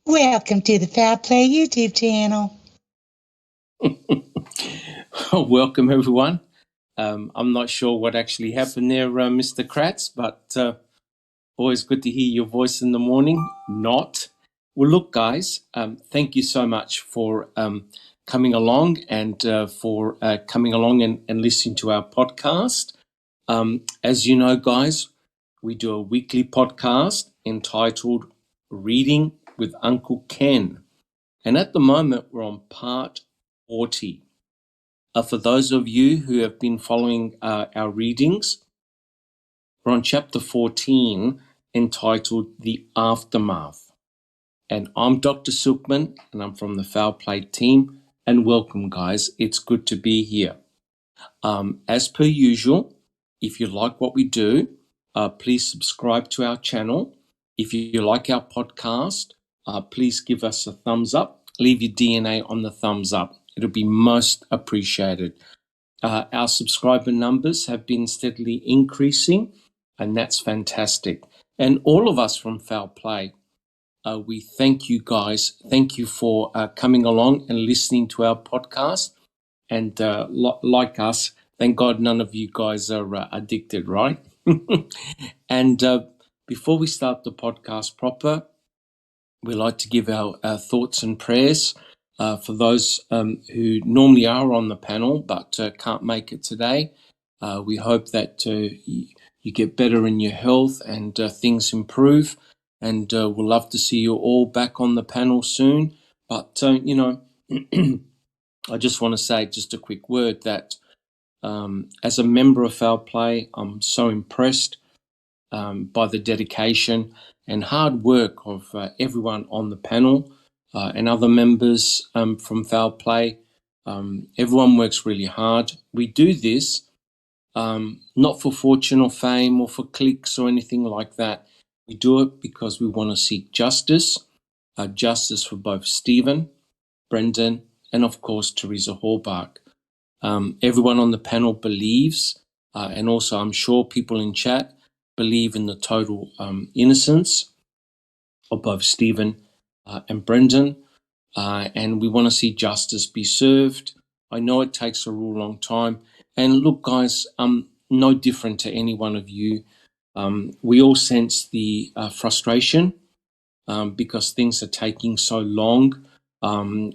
Welcome to the Foul Play YouTube channel. Welcome, everyone. I'm not sure what actually happened there, Mr. Kratz, but always good to hear your voice in the morning. Not. Well, look, guys, thank you so much for coming along and listening to our podcast. As you know, guys, we do a weekly podcast entitled Reading with Uncle Ken. And at the moment, we're on part 40. For those of you who have been following our readings, we're on chapter 14 entitled The Aftermath. And I'm Dr. Silkman, and I'm from the Foul Play team. And welcome, guys. It's good to be here. As per usual, if you like what we do, please subscribe to our channel. If you like our podcast, please give us a thumbs up. Leave your DNA on the thumbs up. It'll be most appreciated. Our subscriber numbers have been steadily increasing, and that's fantastic. And all of us from Foul Play, we thank you guys. Thank you for coming along and listening to our podcast. And like us, thank God none of you guys are addicted, right? And before we start the podcast proper, we like to give our thoughts and prayers for those who normally are on the panel but can't make it today. We hope that you get better in your health and things improve. And we'll love to see you all back on the panel soon. But, I just want to say just a quick word that as a member of Foul Play, I'm so impressed by the dedication and hard work of everyone on the panel and other members from Foul Play. Everyone works really hard. We do this not for fortune or fame or for clicks or anything like that. We do it because we want to seek justice, justice for both Stephen, Brendan, and of course Teresa Hallbach. Everyone on the panel believes, and also I'm sure people in chat believe in the total innocence of both Stephen and Brendan, and we want to see justice be served. I know it takes a real long time, and look, guys, I'm no different to any one of you. We all sense the frustration because things are taking so long, and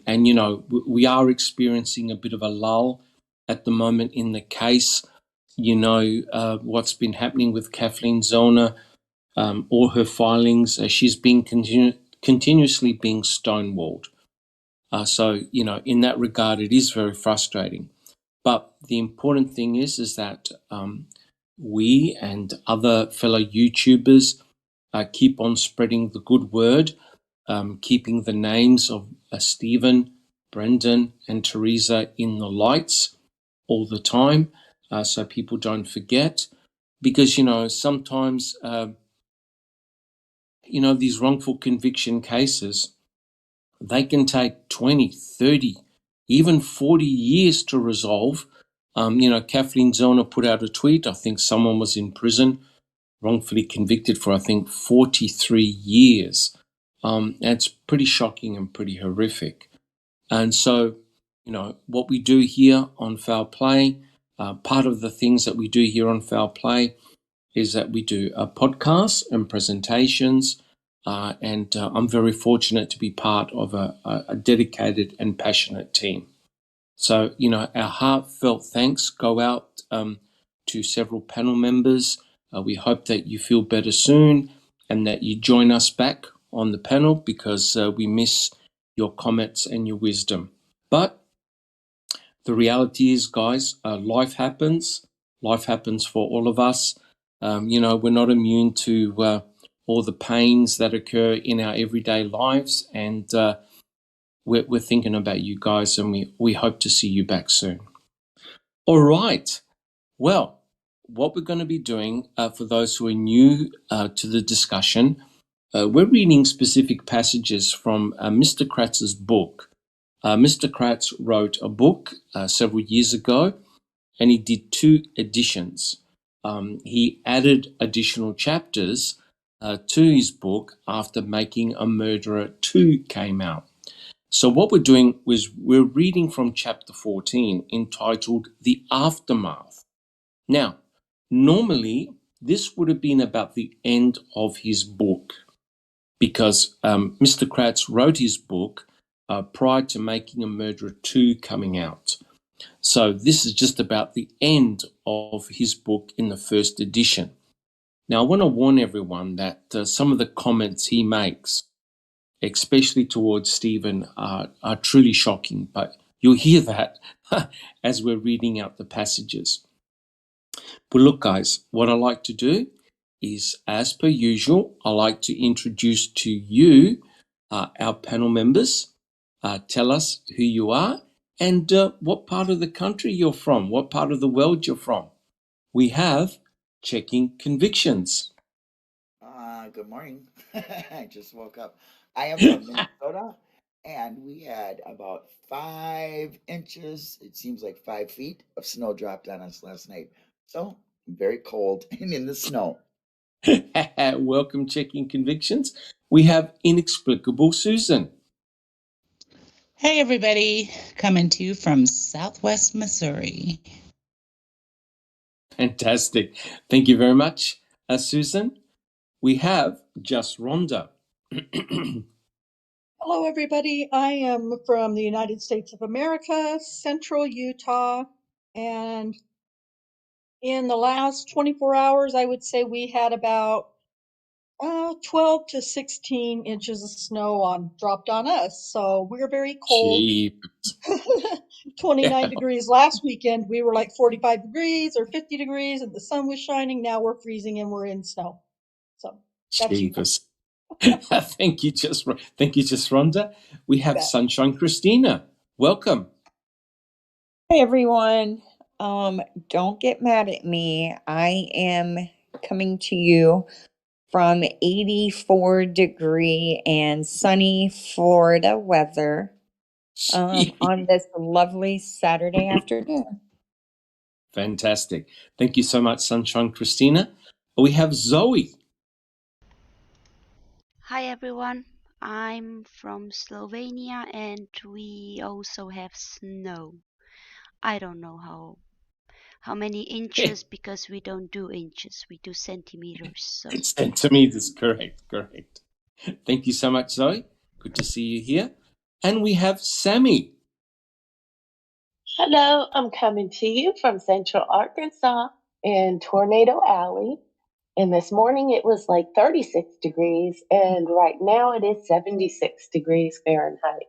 we are experiencing a bit of a lull at the moment in the case. What's been happening with Kathleen Zellner, all her filings, she's been continuously being stonewalled. So, in that regard, it is very frustrating. But the important thing is that we and other fellow YouTubers keep on spreading the good word, keeping the names of Stephen, Brendan, and Teresa in the lights all the time, so people don't forget. Because, sometimes, these wrongful conviction cases, they can take 20, 30, even 40 years to resolve. Kathleen Zellner put out a tweet. I think someone was in prison, wrongfully convicted for, 43 years. That's pretty shocking and pretty horrific. And so, what we do here on Foul Play, part of the things that we do here on Foul Play is that we do podcasts and presentations, and I'm very fortunate to be part of a dedicated and passionate team. So, our heartfelt thanks go out to several panel members. We hope that you feel better soon and that you join us back on the panel because we miss your comments and your wisdom. But the reality is, guys, life happens. Life happens for all of us. We're not immune to all the pains that occur in our everyday lives. And we're thinking about you guys, and we hope to see you back soon. All right. Well, what we're going to be doing, for those who are new to the discussion, we're reading specific passages from Mr. Kratz's book. Mr. Kratz wrote a book several years ago, and he did 2 editions. He added additional chapters to his book after Making a Murderer 2 came out. So what we're doing is we're reading from chapter 14 entitled The Aftermath. Now, normally this would have been about the end of his book because Mr. Kratz wrote his book prior to Making a Murderer 2 coming out. So this is just about the end of his book in the first edition. Now, I want to warn everyone that some of the comments he makes, especially towards Stephen, are truly shocking, but you'll hear that as we're reading out the passages. But look, guys, what I like to do is, as per usual, I like to introduce to you our panel members. Tell us who you are and what part of the country you're from, what part of the world you're from. We have Checking Convictions. Good morning. I just woke up. I am from Minnesota, and we had about 5 inches, it seems like 5 feet of snow dropped on us last night. So very cold and in the snow. Welcome, Checking Convictions. We have Inexplicable Susan. Hey, everybody. Coming to you from Southwest Missouri. Fantastic. Thank you very much, Susan. We have Just Rhonda. Hello, everybody. I am from the United States of America, Central Utah, and in the last 24 hours, I would say we had about 12 to 16 inches of snow dropped on us. So we're very cold. Gee. 29 degrees last weekend. We were like 45 degrees or 50 degrees, and the sun was shining. Now we're freezing and we're in snow. So that's you. Thank you, just Rhonda. We have Sunshine Christina. Welcome. Hey everyone. Don't get mad at me. I am coming to you from 84-degree and sunny Florida weather on this lovely Saturday afternoon. Fantastic. Thank you so much, Sunshine Christina. We have Zoe. Hi everyone, I'm from Slovenia and we also have snow. I don't know how many inches because we don't do inches, we do centimeters. So. Centimeters, correct. Thank you so much, Zoe. Good to see you here. And we have Sammy. Hello, I'm coming to you from Central Arkansas in Tornado Alley. And this morning it was like 36 degrees, and right now it is 76 degrees Fahrenheit.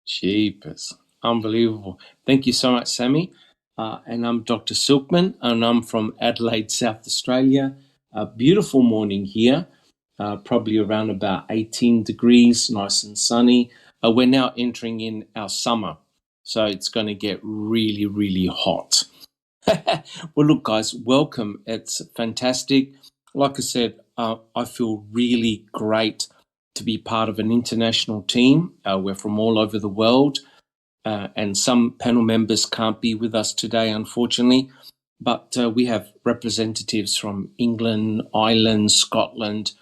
Jeepers. Unbelievable. Thank you so much, Sammy. And I'm Dr. Silkman, and I'm from Adelaide, South Australia. A beautiful morning here, probably around about 18 degrees, nice and sunny. We're now entering in our summer, so it's going to get really, really hot. Well, look, guys, welcome. It's fantastic. Like I said, I feel really great to be part of an international team. We're from all over the world, and some panel members can't be with us today, unfortunately. But we have representatives from England, Ireland, Scotland,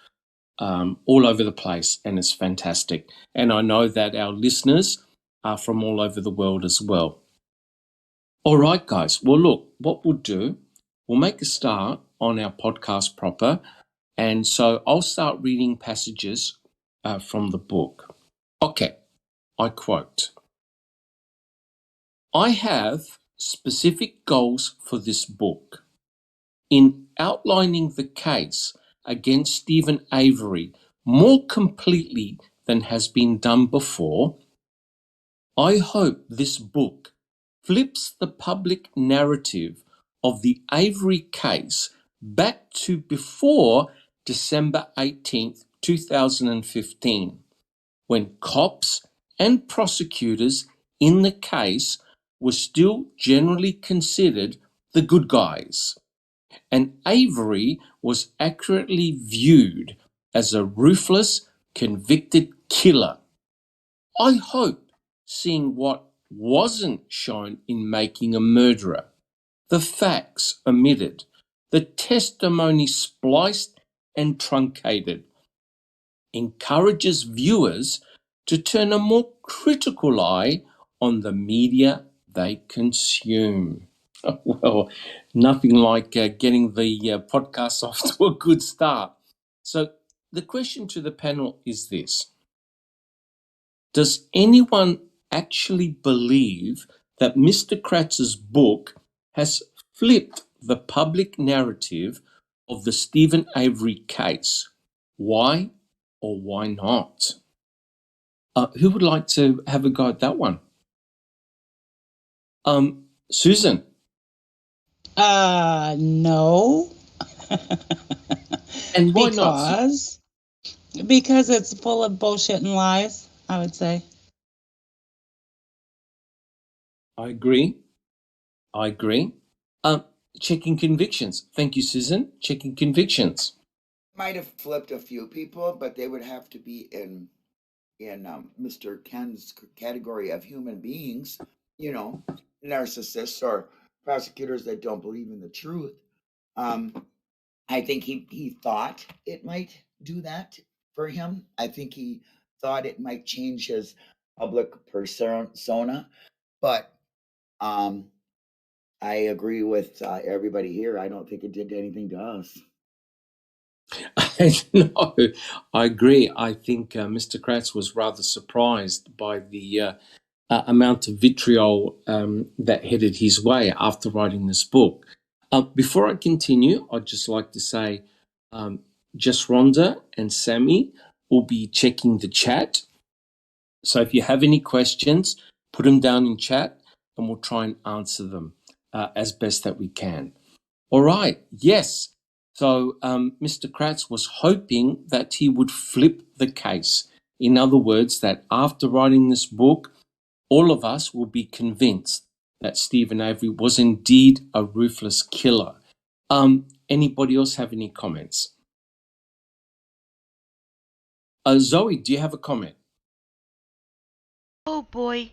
all over the place, and it's fantastic. And I know that our listeners are from all over the world as well. All right, guys. Well, look, what we'll do, we'll make a start on our podcast proper. And so I'll start reading passages from the book. Okay, I quote, I have specific goals for this book. In outlining the case against Stephen Avery more completely than has been done before, I hope this book flips the public narrative of the Avery case back to before December 18th, 2015, when cops and prosecutors in the case were still generally considered the good guys, and Avery was accurately viewed as a ruthless, convicted killer. I hope seeing what wasn't shown in Making a Murderer, the facts omitted, the testimony spliced and truncated, encourages viewers to turn a more critical eye on the media they consume. Well, nothing like getting the podcast off to a good start. So the question to the panel is this: does anyone actually believe that Mr. Kratz's book has flipped the public narrative of the Stephen Avery case? Why or why not? Who would like to have a go at that one? Susan. No. And why not? Because it's full of bullshit and lies, I would say. I agree. Checking convictions. Thank you, Susan. Checking convictions. Might have flipped a few people, but they would have to be in Mr. Ken's category of human beings, narcissists or prosecutors that don't believe in the truth. I think he thought it might do that for him. I think he thought it might change his public persona, but I agree with everybody here. I don't think it did anything to us. No, I agree. I think Mr. Kratz was rather surprised by the amount of vitriol that headed his way after writing this book. Before I continue, I'd just like to say just Rhonda and Sammy will be checking the chat. So if you have any questions, put them down in chat and we'll try and answer them as best that we can. All right, yes. So Mr. Kratz was hoping that he would flip the case. In other words, that after writing this book, all of us will be convinced that Stephen Avery was indeed a ruthless killer. Anybody else have any comments? Zoe, do you have a comment? Oh boy.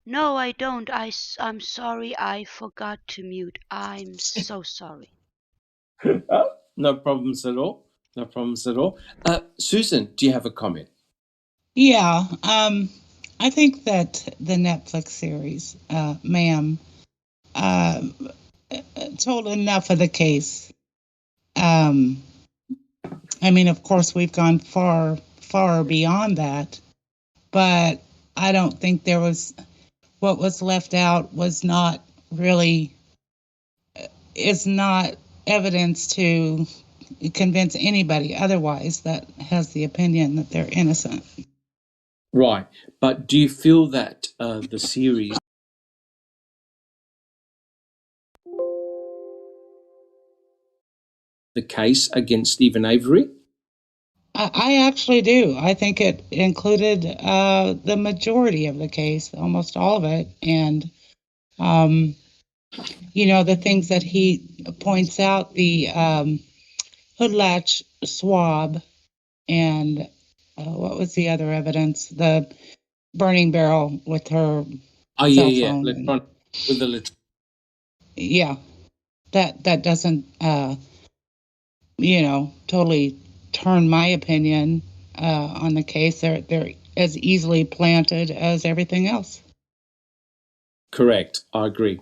No, I don't. I'm sorry, I forgot to mute. I'm so sorry. No problems at all. No problems at all. Susan, do you have a comment? Yeah, I think that the Netflix series, Ma'am, told enough of the case. I mean, of course, we've gone far, far beyond that, but I don't think there was what was left out was not really is not evidence to convince anybody otherwise that has the opinion that they're innocent. Right, but do you feel that the series the case against Stephen Avery? I actually do. I think it included the majority of the case, almost all of it, and the things that he points out, the hood latch swab, and what was the other evidence? The burning barrel with her cell phone. Electronic, with the Yeah, that doesn't totally turn my opinion on the case. They're as easily planted as everything else. Correct. I agree.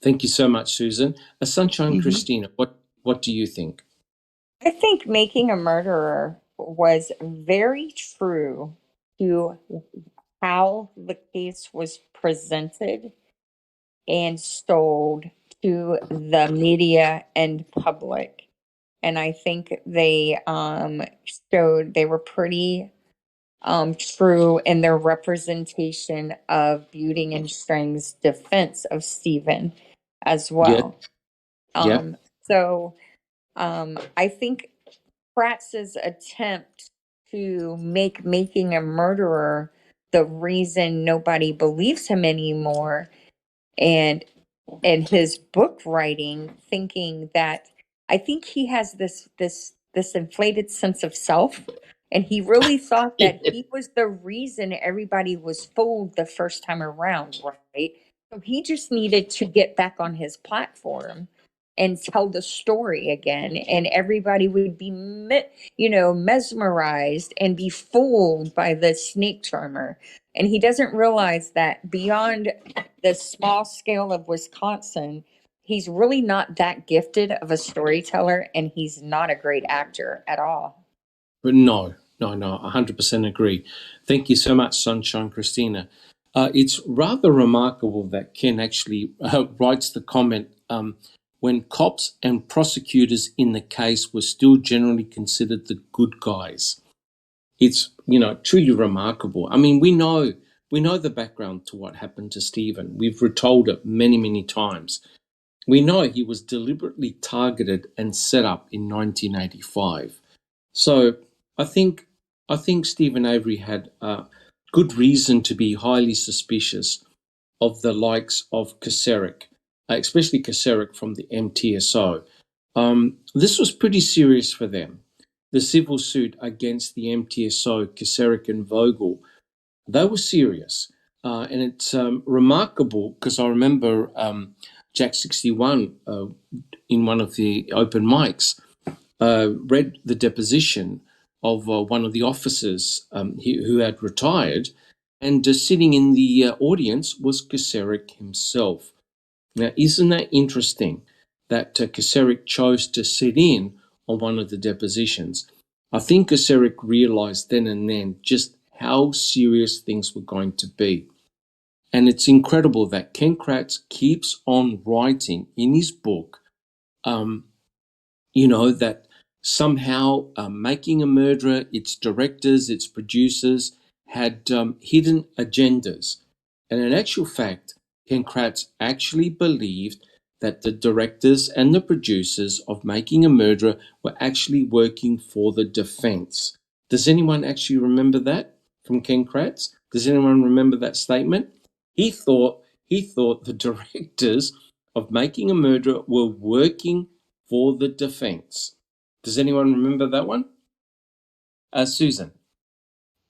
Thank you so much, Susan. Sunshine Christina, what do you think? I think Making a Murderer was very true to how the case was presented and sold to the media and public. And I think they showed they were pretty true in their representation of Beauty and Strang's defense of Stephen as well. Yeah. So I think Kratz's attempt to make Making a Murderer the reason nobody believes him anymore, and his book writing, thinking that I think he has this inflated sense of self, and he really thought that he was the reason everybody was fooled the first time around, right? So he just needed to get back on his platform and tell the story again, and everybody would be mesmerized and be fooled by the snake charmer. And he doesn't realize that beyond the small scale of Wisconsin, he's really not that gifted of a storyteller, and he's not a great actor at all. But no, 100% agree. Thank you so much, Sunshine Christina. It's rather remarkable that Ken actually writes the comment, when cops and prosecutors in the case were still generally considered the good guys. It's, truly remarkable. I mean, we know the background to what happened to Stephen. We've retold it many, many times. We know he was deliberately targeted and set up in 1985. So I think Stephen Avery had good reason to be highly suspicious of the likes of Kaseric, especially Kaseric from the MTSO. This was pretty serious for them. The civil suit against the MTSO, Kaseric and Vogel, they were serious. And it's remarkable because I remember Jack 61 in one of the open mics read the deposition of one of the officers who had retired, and sitting in the audience was Kaseric himself. Now, isn't that interesting that Kaseric chose to sit in on one of the depositions? I think Kaseric realized then and then just how serious things were going to be. And it's incredible that Ken Kratz keeps on writing in his book, that somehow Making a Murderer, its directors, its producers had hidden agendas. And in actual fact, Ken Kratz actually believed that the directors and the producers of Making a Murderer were actually working for the defense. Does anyone actually remember that from Ken Kratz? Does anyone remember that statement? He thought the directors of Making a Murderer were working for the defense. Does anyone remember that one? Susan.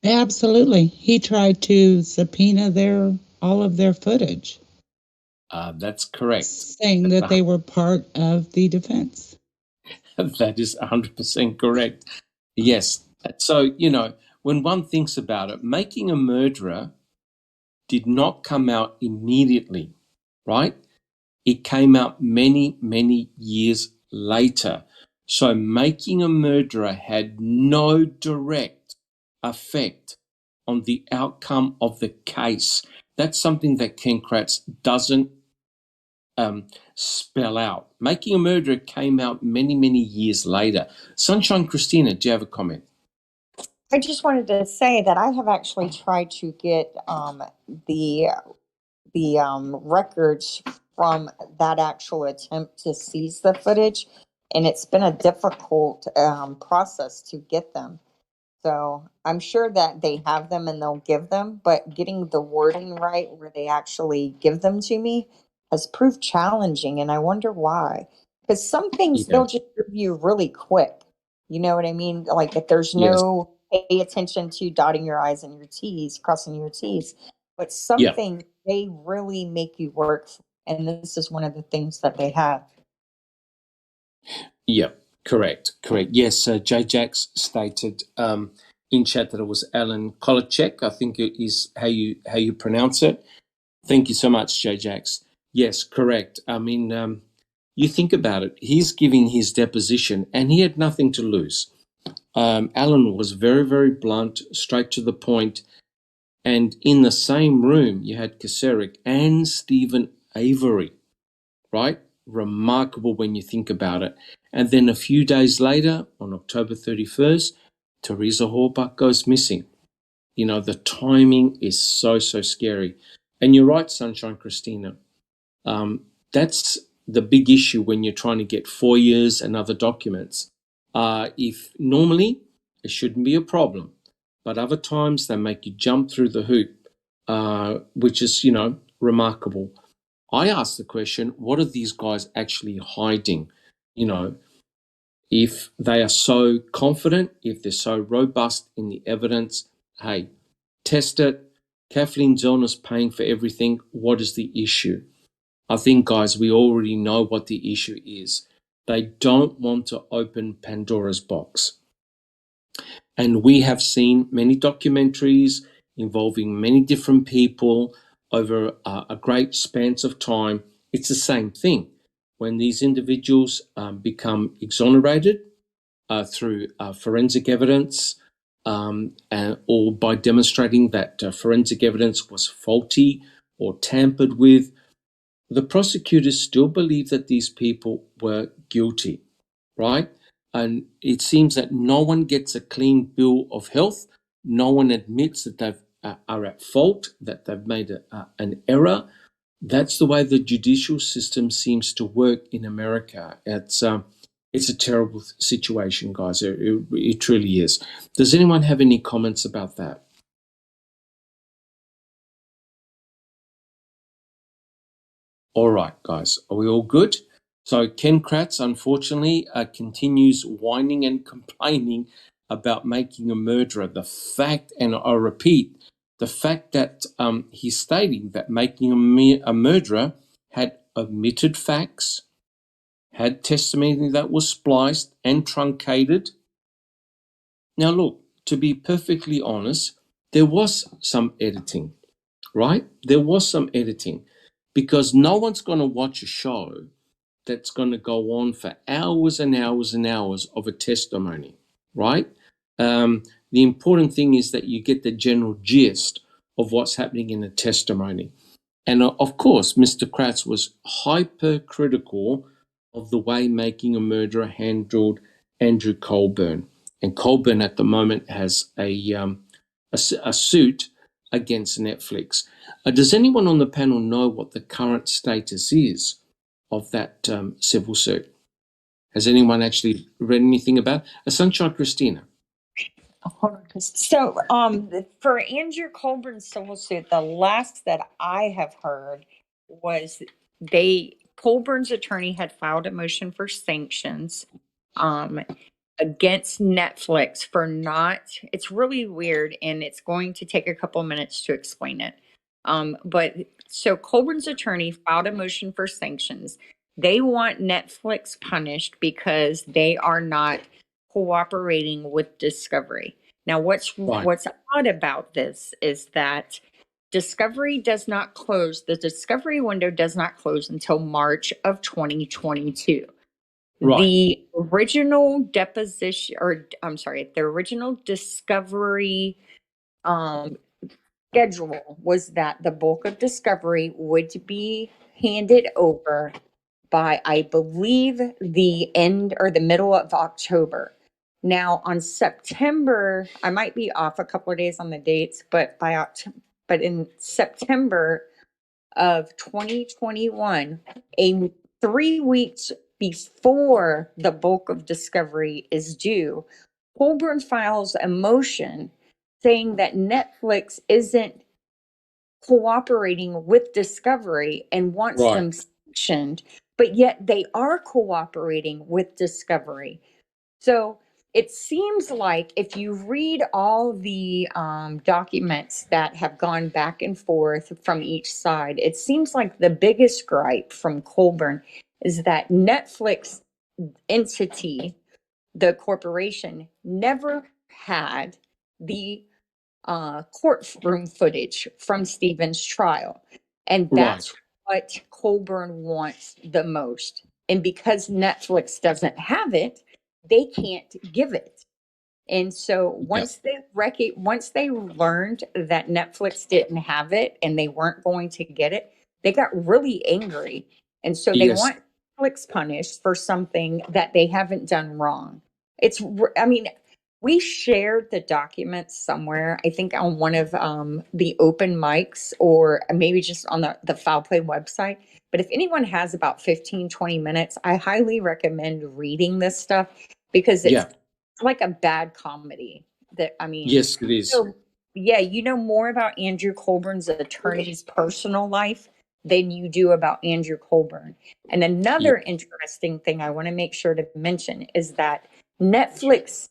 Absolutely. He tried to subpoena all of their footage. That's correct. Saying that they were part of the defense. That is 100% correct. Yes. So, when one thinks about it, Making a Murderer did not come out immediately, right? It came out many, many years later. So Making a Murderer had no direct effect on the outcome of the case. That's something that Ken Kratz doesn't spell out. Making a Murderer came out many, many years later. Sunshine Christina, do you have a comment? I just wanted to say that I have actually tried to get the records from that actual attempt to seize the footage, and it's been a difficult process to get them. So I'm sure that they have them and they'll give them, but getting the wording right where they actually give them to me has proved challenging, and I wonder why. Because some things they'll just give you really quick. You know what I mean? Like if there's no pay attention to dotting your I's and your T's, crossing your T's. But some things they really make you work, and this is one of the things that they have. Yeah, correct. Yes, J. Jax stated in chat that it was Alan Kolacek, I think it is how you pronounce it. Thank you so much, J. Jax. Yes, correct. I mean, you think about it. He's giving his deposition, and he had nothing to lose. Alan was very, very blunt, straight to the point. And in the same room, you had Kaseric and Stephen Avery, right? Remarkable when you think about it. And then a few days later, on October 31st, Teresa Horbuck goes missing. The timing is so, so scary. And you're right, Sunshine Christina. That's the big issue when you're trying to get FOIAs and other documents. If normally it shouldn't be a problem, but other times they make you jump through the hoop, which is, remarkable. I ask the question, what are these guys actually hiding? If they are so confident, if they're so robust in the evidence, hey, test it. Kathleen Zellner's paying for everything. What is the issue? I think, guys, we already know what the issue is. They don't want to open Pandora's box. And we have seen many documentaries involving many different people over a great span of time. It's the same thing. When these individuals become exonerated through forensic evidence or by demonstrating that forensic evidence was faulty or tampered with, the prosecutors still believe that these people were guilty, right? And it seems that no one gets a clean bill of health. No one admits that they are at fault, that they've made an error. That's the way the judicial system seems to work in America. It's a terrible situation, guys. It truly is. Does anyone have any comments about that? All right, guys, are we all good? So Ken Kratz, unfortunately, continues whining and complaining about making a murderer. The fact, and I repeat, the fact that he's stating that making a murderer had omitted facts, had testimony that was spliced and truncated. Now, look, to be perfectly honest, there was some editing, right? There was some editing because no one's going to watch a show that's going to go on for hours and hours and hours of a testimony, right? The important thing is that you get the general gist of what's happening in a testimony. And of course, Mr. Kratz was hypercritical of the way Making a Murderer handled Andrew Colburn. And Colburn at the moment has a suit against Netflix. Does anyone on the panel know what the current status is of that civil suit? Has anyone actually read anything about it? Sunshine Christina. So, for Andrew Colburn's civil suit, the last that I have heard was Colburn's attorney had filed a motion for sanctions against Netflix for not. It's really weird, and it's going to take a couple minutes to explain it. But so Colburn's attorney filed a motion for sanctions. They want Netflix punished because they are not cooperating with Discovery. Now, what's odd about this is that Discovery does not close. The Discovery window does not close until March of 2022. Right. The original deposition, or I'm sorry, the original Discovery schedule was that the bulk of Discovery would be handed over by, I believe, the end or the middle of October. Now, on September, I might be off a couple of days on the dates, but in September of 2021, 3 weeks before the bulk of Discovery is due, Colburn files a motion saying that Netflix isn't cooperating with Discovery and wants them sanctioned, but yet they are cooperating with Discovery. So it seems like if you read all the documents that have gone back and forth from each side, it seems like the biggest gripe from Colburn is that Netflix entity, the corporation, never had the courtroom footage from Stephen's trial. And that's what Colburn wants the most. And because Netflix doesn't have it, they can't give it. And so once they learned that Netflix didn't have it and they weren't going to get it, they got really angry. And so they want Netflix punished for something that they haven't done wrong. We shared the documents somewhere, I think on one of the open mics or maybe just on the Foul Play website. But if anyone has about 15, 20 minutes, I highly recommend reading this stuff because it's like a bad comedy. Yes, it is. So, you know more about Andrew Colburn's attorney's personal life than you do about Andrew Colburn. And another interesting thing I want to make sure to mention is that Netflix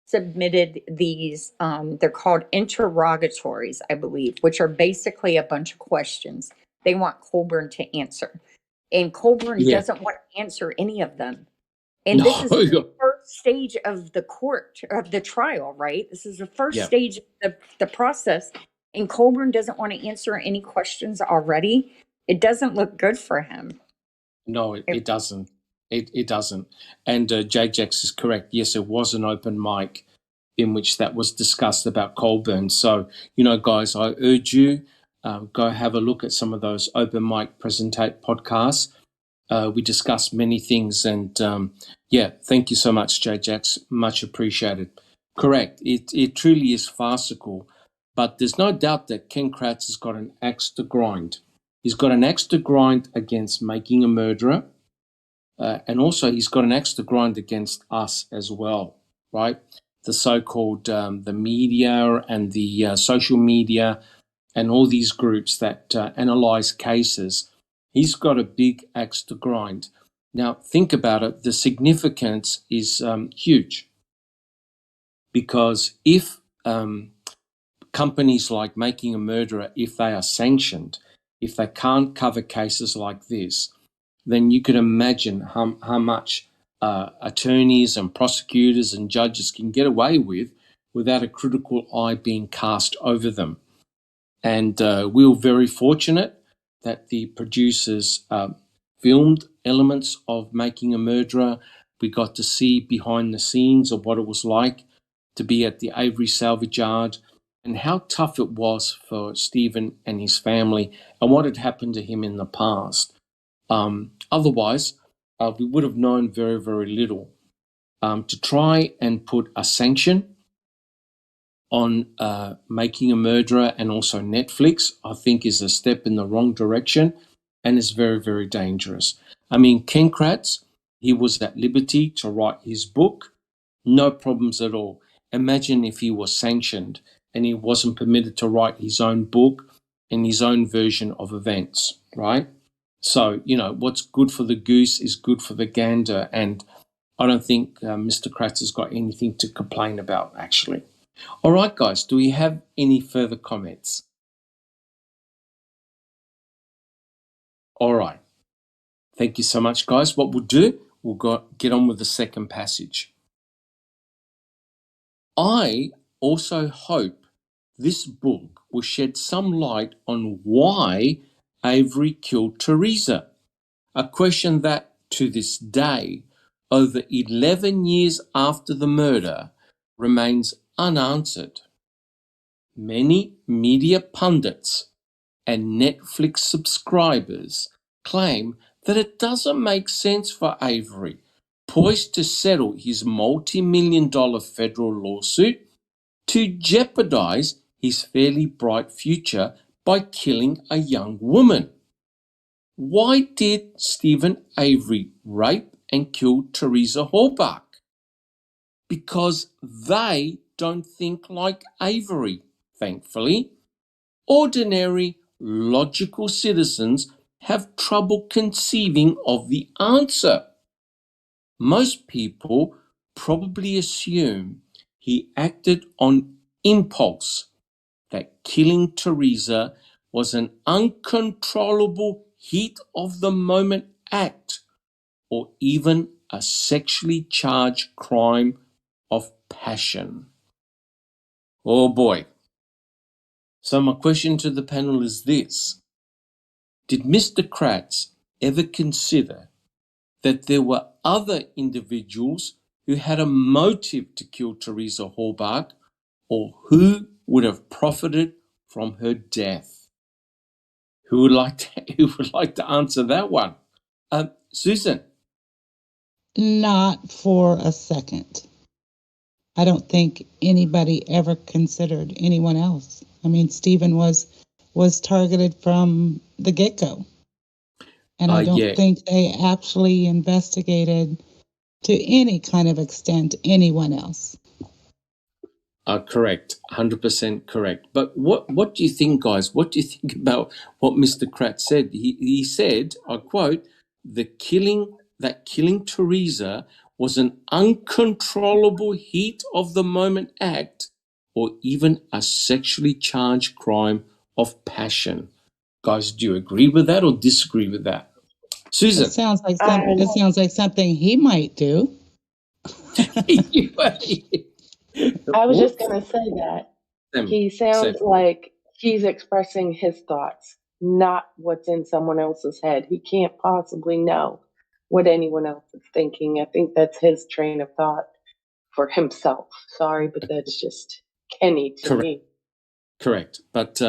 submitted these, they're called interrogatories, I believe, which are basically a bunch of questions. they want Colburn to answer. And Colburn Yeah. doesn't want to answer any of them. And this is the No. first stage of the court, of the trial, right? This is the first Yeah. stage of the process. And Colburn doesn't want to answer any questions already. It doesn't look good for him. No, it doesn't. It doesn't. And JJX is correct. Yes, it was an open mic in which that was discussed about Colburn. So, guys, I urge you, go have a look at some of those open mic presentate podcasts. We discussed many things, and thank you so much, JJX. Much appreciated. Correct. It truly is farcical, but there's no doubt that Ken Kratz has got an axe to grind. He's got an axe to grind against making a murderer, and also he's got an axe to grind against us as well, right? The so-called the media and the social media and all these groups that analyze cases. He's got a big axe to grind. Now, think about it. The significance is huge, because if companies like Making a Murderer, if they are sanctioned, if they can't cover cases like this, then you could imagine how much attorneys and prosecutors and judges can get away with without a critical eye being cast over them. And we were very fortunate that the producers filmed elements of Making a Murderer. We got to see behind the scenes of what it was like to be at the Avery salvage yard and how tough it was for Stephen and his family and what had happened to him in the past. Otherwise, we would have known very, very little. To try and put a sanction on Making a Murderer and also Netflix, I think is a step in the wrong direction and is very, very dangerous. I mean, Ken Kratz, he was at liberty to write his book, no problems at all. Imagine if he was sanctioned and he wasn't permitted to write his own book and his own version of events, right? So, what's good for the goose is good for the gander, and I don't think Mr. Kratz has got anything to complain about, actually. All right, guys, do we have any further comments? All right. Thank you so much, guys. What we'll do, we'll get on with the second passage. I also hope this book will shed some light on why Avery killed Teresa, a question that, to this day, over 11 years after the murder, remains unanswered. Many media pundits and Netflix subscribers claim that it doesn't make sense for Avery, poised to settle his multi-million-dollar federal lawsuit, to jeopardize his fairly bright future by killing a young woman. Why did Stephen Avery rape and kill Teresa Halbach? Because they don't think like Avery, thankfully. Ordinary, logical citizens have trouble conceiving of the answer. Most people probably assume he acted on impulse, that killing Teresa was an uncontrollable heat of the moment act, or even a sexually charged crime of passion. Oh boy. So my question to the panel is this. Did Mr. Kratz ever consider that there were other individuals who had a motive to kill Teresa Halbach, or who would have profited from her death? Who would like to answer that one? Susan? Not for a second. I don't think anybody ever considered anyone else. I mean, Stephen was targeted from the get-go. And I don't think they actually investigated to any kind of extent anyone else. Correct, 100% correct. But what do you think, guys? What do you think about what Mr. Kratz said? He said, I quote, that killing Teresa was an uncontrollable heat of the moment act, or even a sexually charged crime of passion. Guys, do you agree with that or disagree with that? It Susan? sounds like something he might do. I was just going to say that. He sounds like he's expressing his thoughts, not what's in someone else's head. He can't possibly know what anyone else is thinking. I think that's his train of thought for himself. Sorry, but that's just Kenny to me. Correct. But,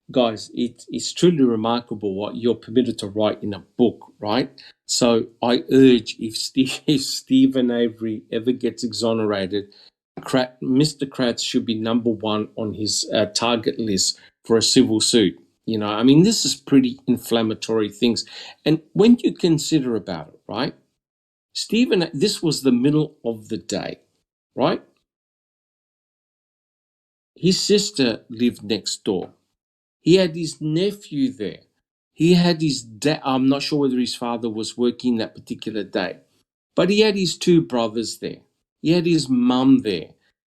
guys, it's truly remarkable what you're permitted to write in a book, right? So I urge, if Stephen Avery ever gets exonerated, Mr. Kratz should be number one on his target list for a civil suit. I mean, this is pretty inflammatory things. And when you consider about it, right, this was the middle of the day, right? His sister lived next door. He had his nephew there. He had his dad. I'm not sure whether his father was working that particular day, but he had his two brothers there. He had his mum there,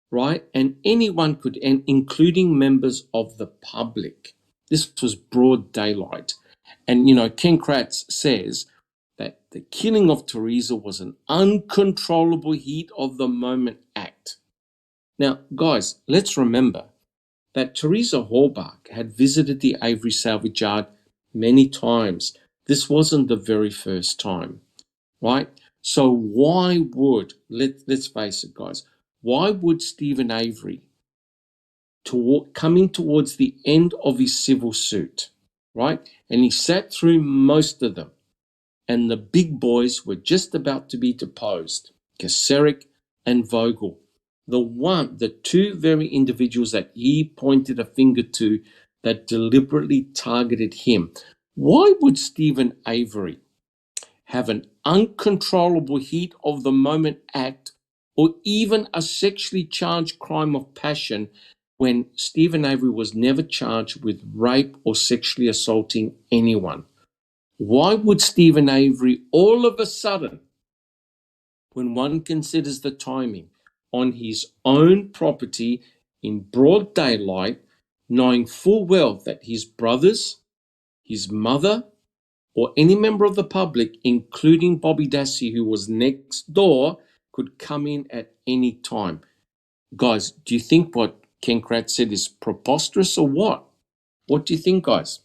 right? And anyone could, and including members of the public. This was broad daylight. And, Ken Kratz says that the killing of Teresa was an uncontrollable heat of the moment act. Now, guys, let's remember that Teresa Horbach had visited the Avery salvage yard many times. This wasn't the very first time, right? So why would, let's face it, guys, why would Stephen Avery, coming towards the end of his civil suit, right? And he sat through most of them, and the big boys were just about to be deposed, Kaseric and Vogel. The two very individuals that he pointed a finger to that deliberately targeted him. Why would Stephen Avery have an uncontrollable heat of the moment act or even a sexually charged crime of passion when Stephen Avery was never charged with rape or sexually assaulting anyone? Why would Stephen Avery all of a sudden, when one considers the timing, on his own property in broad daylight, knowing full well that his brothers, his mother, or any member of the public, including Bobby Dassey, who was next door, could come in at any time? Guys, do you think what Ken Kratz said is preposterous or what? What do you think, guys?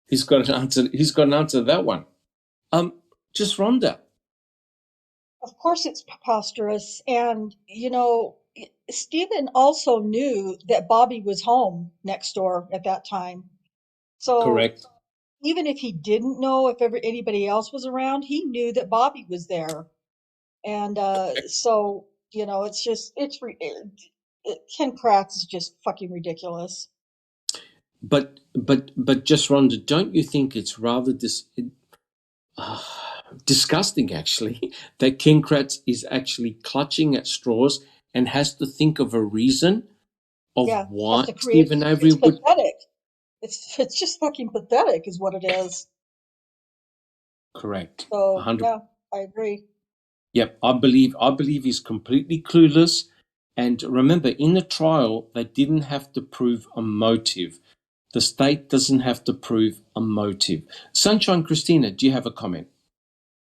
He's got an answer. He's got an answer to that one. Just Rhonda. Of course, it's preposterous. And, Stephen also knew that Bobby was home next door at that time. So Correct. even if he didn't know if anybody else was around, he knew that Bobby was there. And so, it's just, Ken Kratz is just fucking ridiculous. But just Rhonda, don't you think it's rather disgusting, actually, that Ken Kratz is actually clutching at straws and has to think of a reason of why Stephen Avery would. Pathetic. It's just fucking pathetic, is what it is. Correct. So 100. yeah, I agree. Yep, I believe he's completely clueless. And remember, in the trial, they didn't have to prove a motive. The state doesn't have to prove a motive. Sunshine Christina, do you have a comment?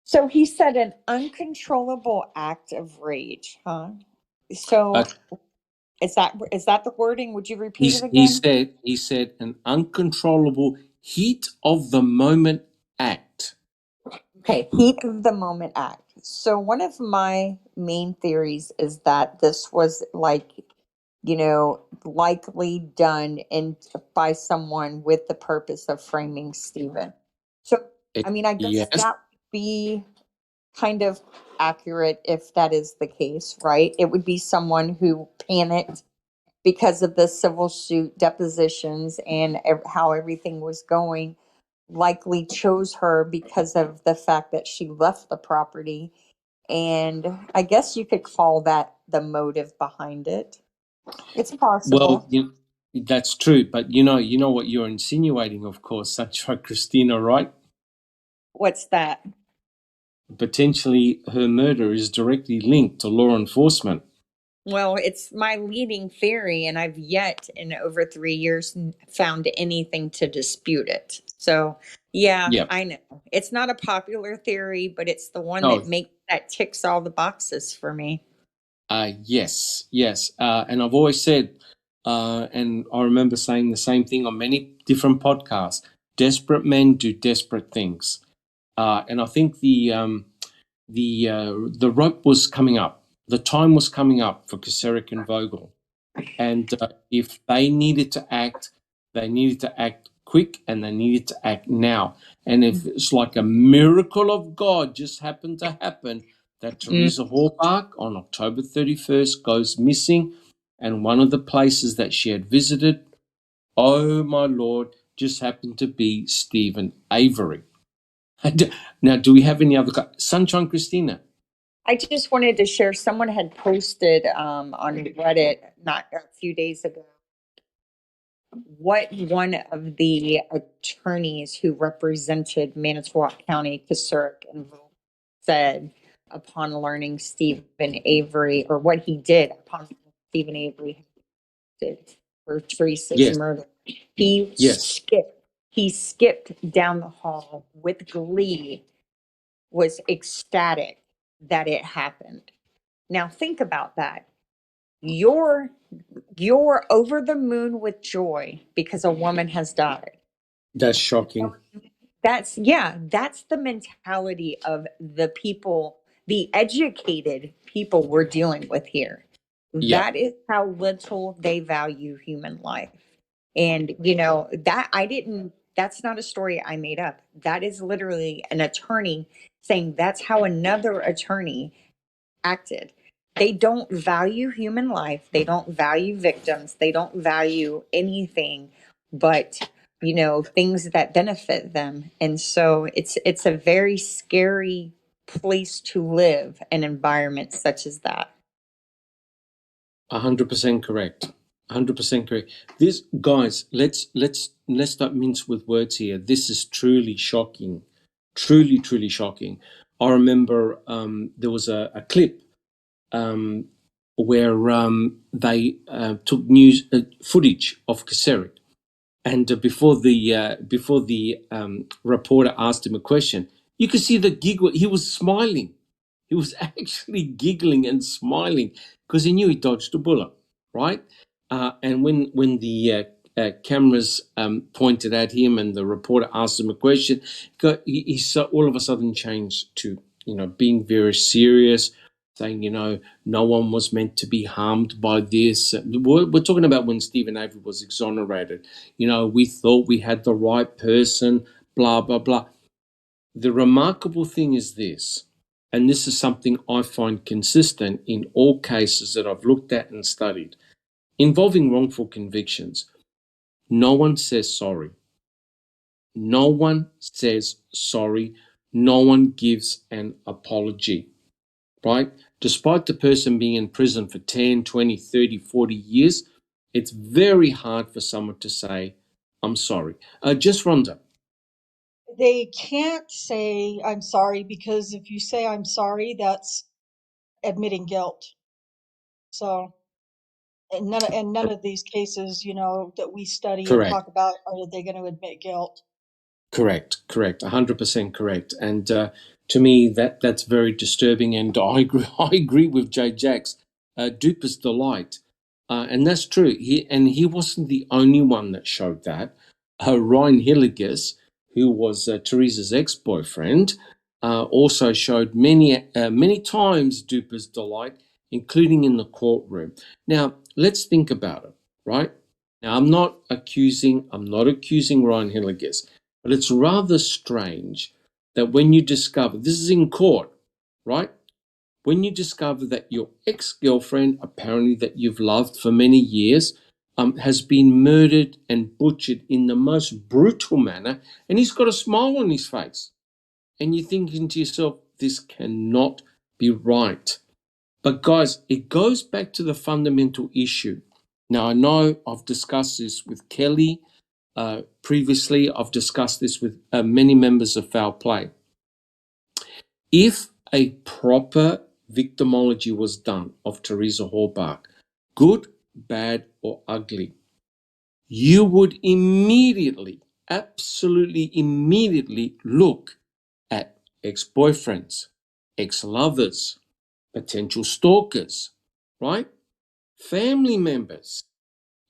So he said an uncontrollable act of rage, huh? So is that the wording? Would you repeat it again? He said an uncontrollable heat of the moment act. Okay, heat of the moment act. So one of my main theories is that this was likely done by someone with the purpose of framing Stephen. So I guess that would be kind of accurate if that is the case, right? It would be someone who panicked because of the civil suit depositions and how everything was going, likely chose her because of the fact that she left the property. And I guess you could call that the motive behind it. It's possible. Well, that's true. But you know what you're insinuating, of course, Sunshine Christina, right? What's that? Potentially her murder is directly linked to law enforcement. Well, it's my leading theory, and I've yet in over 3 years found anything to dispute it. So, yeah, Yeah. I know. It's not a popular theory, but it's the one Oh, that ticks all the boxes for me. yes, yes. And I've always said, and I remember saying the same thing on many different podcasts, desperate men do desperate things. And I think the rope was coming up. The time was coming up for Kacerik and Vogel. And if they needed to act, they needed to act quick and they needed to act now. And if it's like a miracle of God just happened to happen, that Teresa Hallbach on October 31st goes missing, and one of the places that she had visited, oh my Lord, just happened to be Stephen Avery. Now, do we have any other? Sunshine Christina. I just wanted to share, someone had posted on Reddit not a few days ago what one of the attorneys who represented Manitowoc County, Kasurk, and Volk said upon learning Stephen Avery, or what he did upon learning Stephen Avery did for Teresa's Yes, murder. He yes. skipped down the hall with glee, was ecstatic that it happened. Now think about that. You're over the moon with joy because a woman has died. That's shocking. That's the mentality of the people, the educated people we're dealing with here. Yeah. That is how little they value human life. And that's not a story I made up. That is literally an attorney saying that's how another attorney acted. They don't value human life. They don't value victims. They don't value anything but, things that benefit them. And so it's a very scary place to live, an environment such as that. 100% correct. 100% correct. This, guys, let's not mince with words here. This is truly shocking. Truly shocking. I remember there was a clip where they took news footage of Kacerik, and before the reporter asked him a question, you could see the giggle. He was smiling. He was actually giggling and smiling because he knew he dodged a bullet, right? And when the cameras pointed at him and the reporter asked him a question, he all of a sudden changed to being very serious, saying no one was meant to be harmed by this. We're talking about when Stephen Avery was exonerated. We thought we had the right person. Blah blah blah. The remarkable thing is this. And this is something I find consistent in all cases that I've looked at and studied involving wrongful convictions. No one says sorry. No one says sorry. No one gives an apology, right? Despite the person being in prison for 10, 20, 30, 40 years, it's very hard for someone to say, I'm sorry. Just Rhonda. They can't say I'm sorry, because if you say I'm sorry, that's admitting guilt. So, and none of these cases, that we study and Correct. talk about, are they going to admit guilt? Correct, 100% correct. And to me, that's very disturbing. And I agree with Jay Jacks. Duper's delight, and that's true. He wasn't the only one that showed that. Ryan Hilligus, who was Teresa's ex-boyfriend, also showed many times Duper's delight, including in the courtroom. Now let's think about it, right? Now I'm not accusing Ryan Hilligus. But it's rather strange that when you discover, this is in court, right? When you discover that your ex-girlfriend, apparently that you've loved for many years, has been murdered and butchered in the most brutal manner, and he's got a smile on his face. And you're thinking to yourself, this cannot be right. But guys, it goes back to the fundamental issue. Now, I know I've discussed this with Kelly. Previously, I've discussed this with many members of Foul Play. If a proper victimology was done of Teresa Halbach, good, bad, or ugly, you would immediately, absolutely immediately look at ex-boyfriends, ex-lovers, potential stalkers, right? Family members.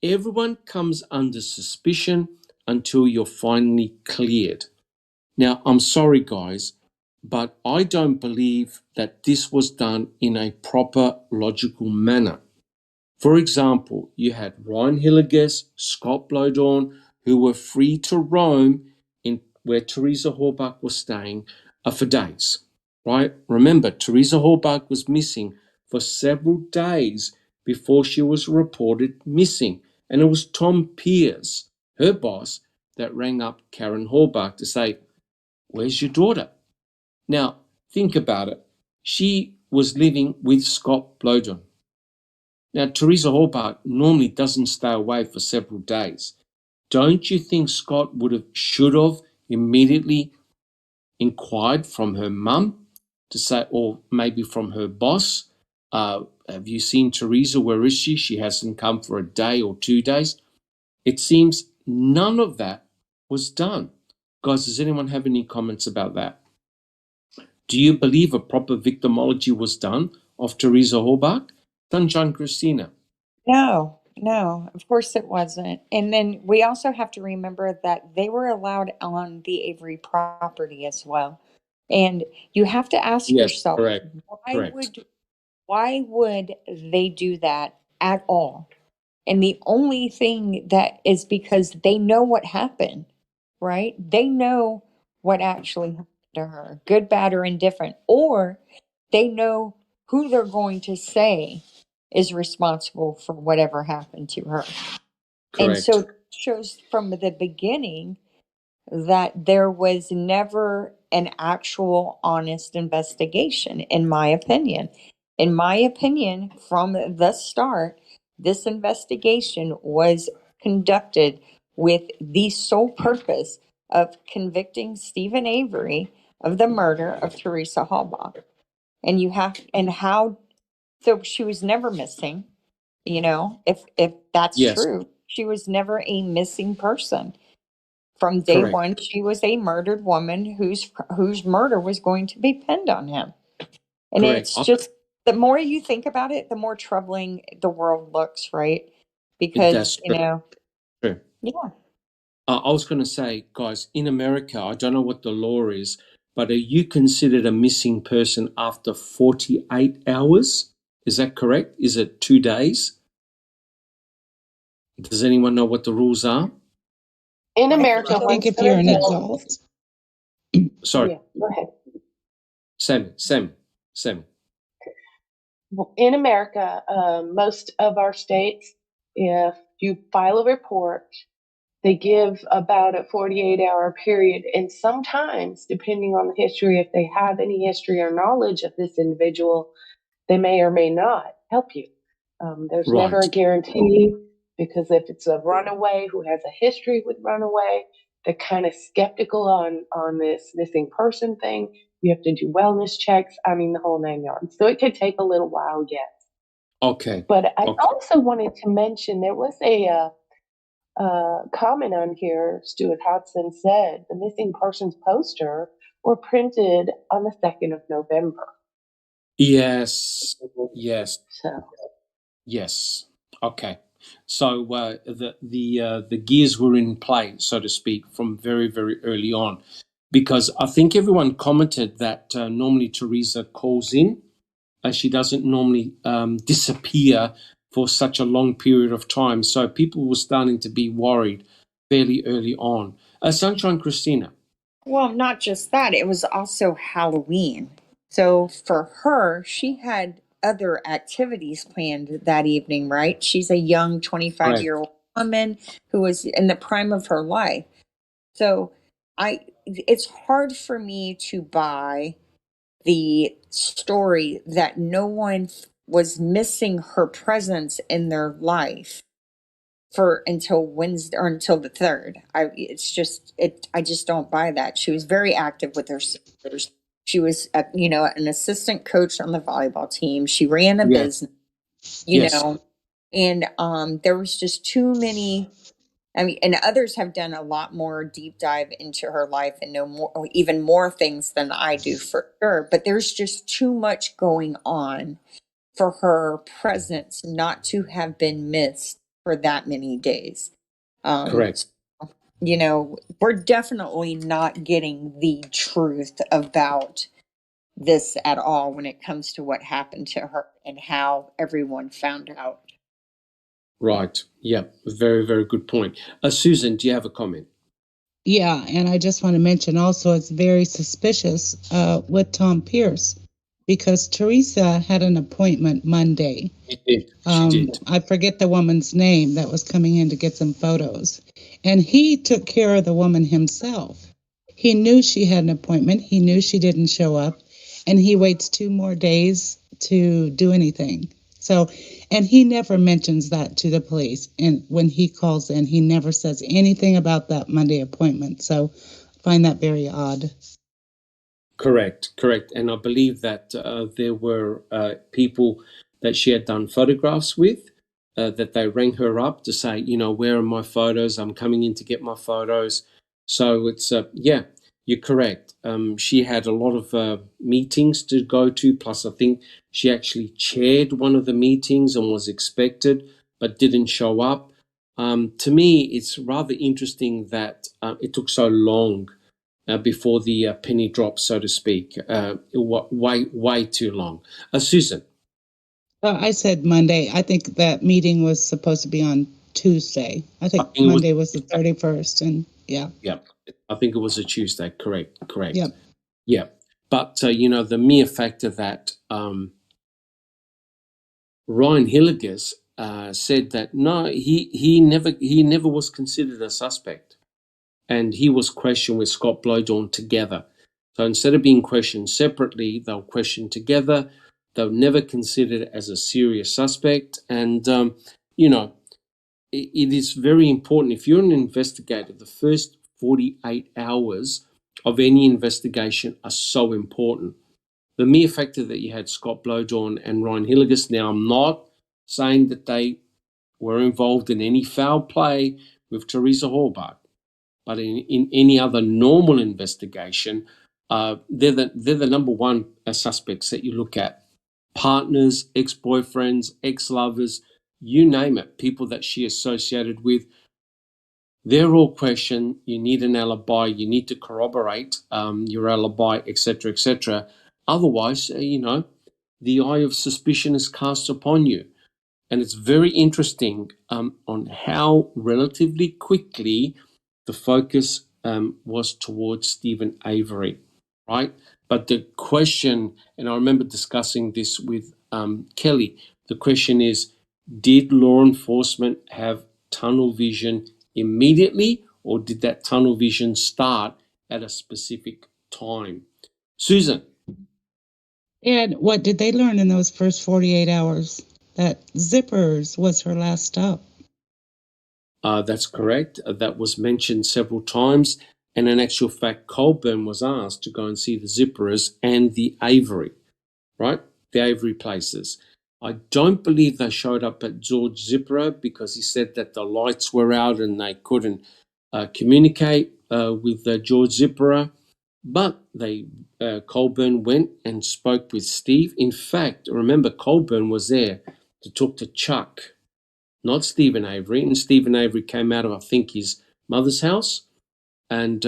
Everyone comes under suspicion until you're finally cleared. Now, I'm sorry, guys, but I don't believe that this was done in a proper, logical manner. For example, you had Ryan Hilliges, Scott Blowdorn, who were free to roam in where Teresa Halbach was staying for days, right? Remember, Teresa Halbach was missing for several days before she was reported missing. And it was Tom Pierce, her boss, that rang up Karen Halbach to say, "Where's your daughter?" Now, think about it. She was living with Scott Blowdon. Now, Teresa Halbach normally doesn't stay away for several days. Don't you think Scott should have immediately inquired from her mum to say, or maybe from her boss, have you seen Teresa? Where is she? She hasn't come for a day or 2 days. It seems none of that was done. Guys, does anyone have any comments about that? Do you believe a proper victimology was done of Teresa Halbach? Sunshine Christina. No, no, of course it wasn't. And then we also have to remember that they were allowed on the Avery property as well. And you have to ask Yes, yourself, correct. why Correct. would why would they do that at all? And the only thing that is because they know what happened, right? They know what actually happened to her, good, bad, or indifferent, or they know who they're going to say is responsible for whatever happened to her. And so Correct. it shows from the beginning that there was never an actual honest investigation, in my opinion. In my opinion, from the start, this investigation was conducted with the sole purpose of convicting Stephen Avery of the murder of Teresa Halbach. And you have, and how, so she was never missing, you know, if that's Yes, true, she was never a missing person. From day correct. one, she was a murdered woman whose murder was going to be pinned on him. And Correct. it's just, the more you think about it, the more troubling the world looks, right? Because, That's true. True. yeah. I was going to say, guys, in America, I don't know what the law is, but are you considered a missing person after 48 hours? Is that correct? Is it 2 days? Does anyone know what the rules are? In I America, I think think once if they're you're an adults, adult, Sorry, yeah, go ahead. Sammy. In America, most of our states, if you file a report, they give about a 48-hour period. And sometimes, depending on the history, if they have any history or knowledge of this individual, they may or may not help you. There's never Right. a guarantee, because if it's a runaway who has a history with runaway, they're kind of skeptical on this missing person thing. You have to do wellness checks. I mean, the whole 9 yards. So it could take a little while yet. Okay. But I Okay. also wanted to mention there was a comment on here. Stuart Hodson said the missing persons poster were printed on the 2nd of November. Yes. Yes. So Yes. Okay. So the gears were in play, so to speak, from very, very early on, because I think everyone commented that normally Teresa calls in, and she doesn't normally disappear for such a long period of time. So people were starting to be worried fairly early on. Sunshine Christina. Well, not just that, it was also Halloween. So for her, she had other activities planned that evening, right? She's a young 25-year-old woman who was in the prime of her life. So it's hard for me to buy the story that no one was missing her presence in their life for until Wednesday or until the 3rd. I just don't buy that. She was very active with her sisters. She was, an assistant coach on the volleyball team. She ran a business, know, and there was just too many. I mean, and others have done a lot more deep dive into her life and know more, even more things than I do for sure. But there's just too much going on for her presence not to have been missed for that many days. Correct. We're definitely not getting the truth about this at all when it comes to what happened to her and how everyone found out. Right. Yeah. Very, very good point. Susan, do you have a comment? Yeah, and I just want to mention also it's very suspicious with Tom Pierce because Teresa had an appointment Monday. She did. I forget the woman's name that was coming in to get some photos. And he took care of the woman himself. He knew she had an appointment. He knew she didn't show up. And he waits 2 more days to do anything. So, and he never mentions that to the police. And when he calls in, he never says anything about that Monday appointment. So I find that very odd. Correct. And I believe that there were people that she had done photographs with that they rang her up to say, where are my photos? I'm coming in to get my photos. So it's, you're correct. She had a lot of meetings to go to. Plus, I think she actually chaired one of the meetings and was expected, but didn't show up. To me, it's rather interesting that it took so long before the penny drops, so to speak. Way too long. Susan. I said Monday. I think that meeting was supposed to be on Tuesday. I think Monday was the 31st, and yeah. Yeah, I think it was a Tuesday. Correct. Yep. Yeah, but the mere factor that Ryan Hilliges said that no, he never was considered a suspect, and he was questioned with Scott Blowdorn together. So instead of being questioned separately, they were questioned together. They were never considered as a serious suspect, and it is very important. If you're an investigator, the first 48 hours of any investigation are so important. The mere factor that you had Scott Blowdorn and Ryan Hilliges, now I'm not saying that they were involved in any foul play with Teresa Halbach, but in any other normal investigation, they're the number one suspects that you look at. Partners, ex-boyfriends, ex-lovers, you name it, people that she associated with, they're all questioned. You need an alibi. You need to corroborate your alibi, etc., etc. Otherwise, the eye of suspicion is cast upon you. And it's very interesting on how relatively quickly the focus was towards Stephen Avery, right? But the question, and I remember discussing this with Kelly, the question is, did law enforcement have tunnel vision immediately, or did that tunnel vision start at a specific time? Susan. And what did they learn in those first 48 hours? That Zippers was her last stop. That's correct. That was mentioned several times. And in actual fact, Colburn was asked to go and see the Zipperers and the Avery, right? The Avery places. I don't believe they showed up at George Zipperer because he said that the lights were out and they couldn't communicate with George Zipperer. But Colburn went and spoke with Steve. In fact, remember, Colburn was there to talk to Chuck, not Stephen Avery. And Stephen Avery came out of, I think, his mother's house. And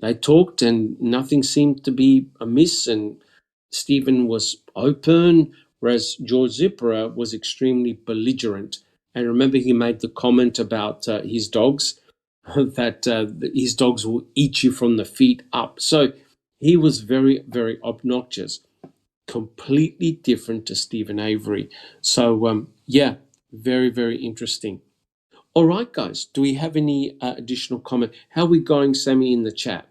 they talked and nothing seemed to be amiss. And Stephen was open, whereas George Zipperer was extremely belligerent. And remember, he made the comment about his dogs, that his dogs will eat you from the feet up. So he was very, very obnoxious, completely different to Stephen Avery. So, very, very interesting. All right, guys, do we have any additional comment? How are we going, Sammy, in the chat?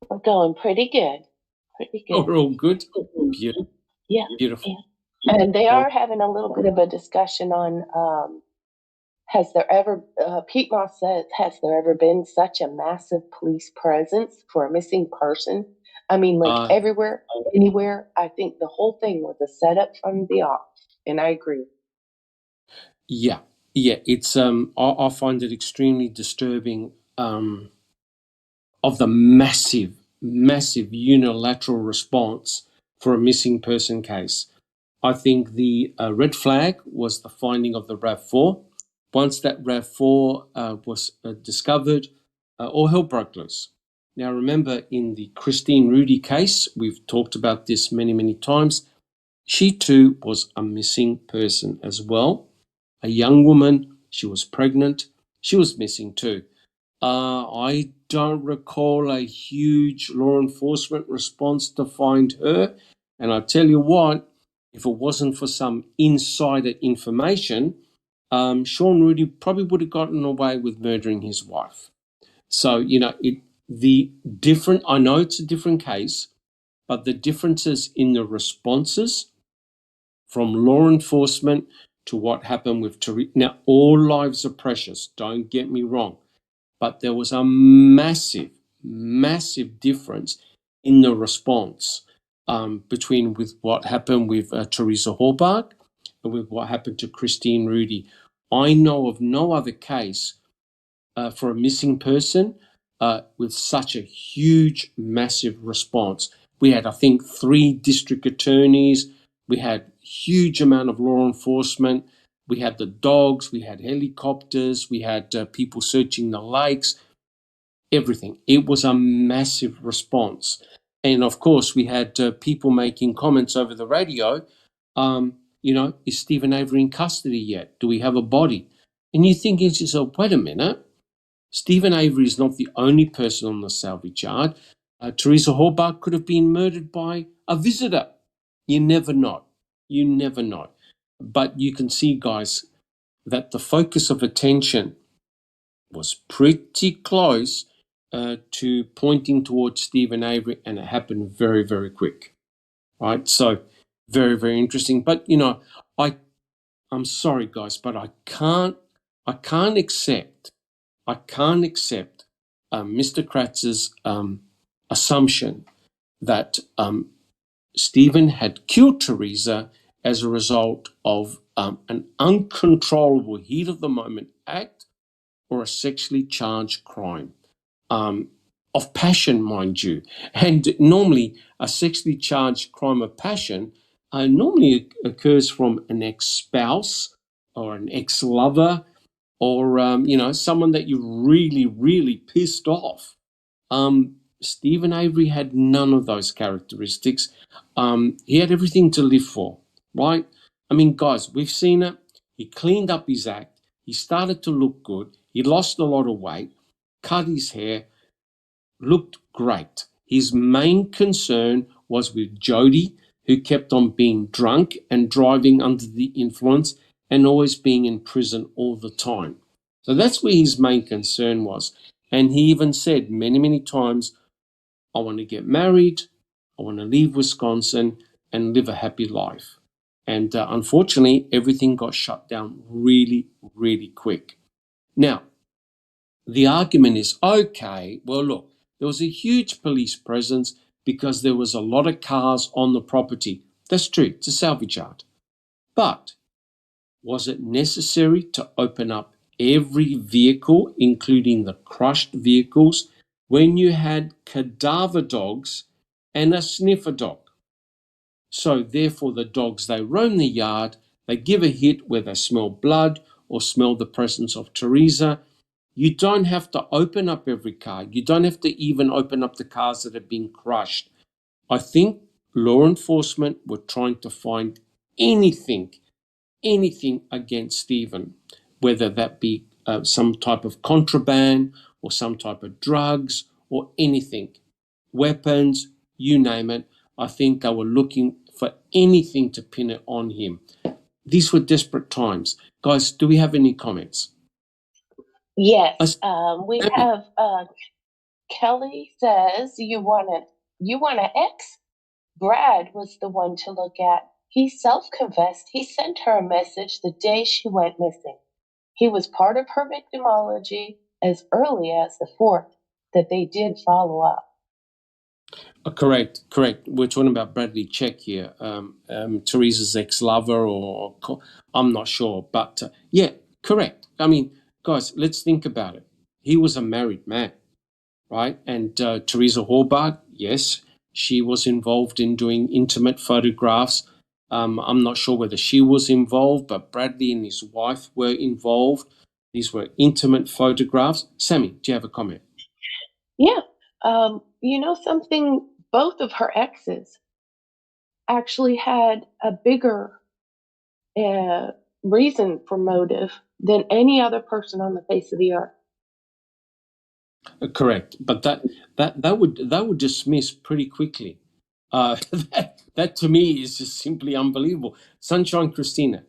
We're going pretty good. Oh, we're all good? Beautiful. Yeah. Beautiful. Yeah. And they are having a little bit of a discussion on Has there ever, Pete Moss says, has there ever been such a massive police presence for a missing person? I mean, like everywhere, anywhere. I think the whole thing was a setup from the off, and I agree. Yeah, it's I find it extremely disturbing of the massive unilateral response for a missing person case. I think the red flag was the finding of the RAV4. Once that RAV4 was discovered, all hell broke loose. Now, remember, in the Christine Rudy case, we've talked about this many times, she too was a missing person as well. A young woman, she was pregnant, she was missing too. I don't recall a huge law enforcement response to find her. And I tell you what, if it wasn't for some insider information, Sean Rudy probably would have gotten away with murdering his wife. So, I know it's a different case, but the differences in the responses from law enforcement to what happened with Teresa. Now, all lives are precious, don't get me wrong, but there was a massive difference in the response between with what happened with Teresa Halbach and with what happened to Christine Rudy. I know of no other case for a missing person with such a huge, massive response. We had, I think, 3 district attorneys. We had huge amount of law enforcement. We had the dogs. We had helicopters. We had people searching the lakes. Everything. It was a massive response. And of course, we had people making comments over the radio. Is Stephen Avery in custody yet? Do we have a body? And you think to yourself, wait a minute. Stephen Avery is not the only person on the salvage yard. Teresa Halbach could have been murdered by a visitor. You never know. You never know. But you can see, guys, that the focus of attention was pretty close to pointing towards Stephen Avery, and it happened very, very quick. Right? So very, very interesting. But I'm sorry, guys, but I can't accept Mr. Kratz's assumption that Stephen had killed Teresa as a result of an uncontrollable heat of the moment act or a sexually charged crime. Of passion, mind you. And normally a sexually charged crime of passion normally occurs from an ex-spouse or an ex-lover or, someone that you really pissed off. Stephen Avery had none of those characteristics. He had everything to live for, right? I mean, guys, we've seen it. He cleaned up his act. He started to look good. He lost a lot of weight, cut his hair, looked great. His main concern was with Jody, who kept on being drunk and driving under the influence and always being in prison all the time. So that's where his main concern was. And he even said many times, I want to get married, I want to leave Wisconsin and live a happy life. And unfortunately, everything got shut down really quick. Now, the argument is, okay, well, look, there was a huge police presence because there was a lot of cars on the property. That's true, it's a salvage yard. But was it necessary to open up every vehicle, including the crushed vehicles, when you had cadaver dogs and a sniffer dog? So therefore the dogs, they roam the yard, they give a hit where they smell blood or smell the presence of Teresa. You don't have to open up every car. You don't have to even open up the cars that have been crushed. I think law enforcement were trying to find anything against Stephen, whether that be some type of contraband or some type of drugs or anything, weapons, you name it. I think they were looking for anything to pin it on him. These were desperate times. Guys, do we have any comments? Yes, we have Kelly says, you want an ex? Brad was the one to look at. He self-confessed. He sent her a message the day she went missing. he was part of her victimology as early as the 4th, that they did follow up. Correct. We're talking about Bradley Check here, Teresa's ex-lover, or I'm not sure, but yeah, correct. I mean, guys, let's think about it. He was a married man, right? And Teresa Horbach, yes, she was involved in doing intimate photographs. I'm not sure whether she was involved, but Bradley and his wife were involved. These were intimate photographs. Sammy, do you have a comment? Yeah. You know something? Both of her exes actually had a bigger reason for motive than any other person on the face of the earth. Correct, but that would dismiss pretty quickly. That to me is just simply unbelievable. Sunshine Christina.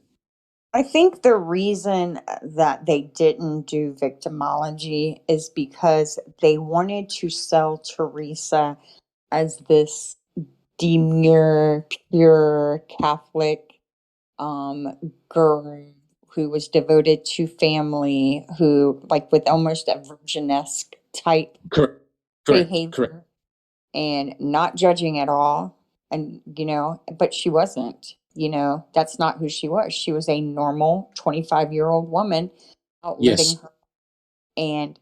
I think the reason that they didn't do victimology is because they wanted to sell Teresa as this demure, pure Catholic girl who was devoted to family, who, like, with almost a virginesque type Correct. behavior, and not judging at all. And, but she wasn't, that's not who she was. She was a normal 25-year-old woman out living Yes. her. And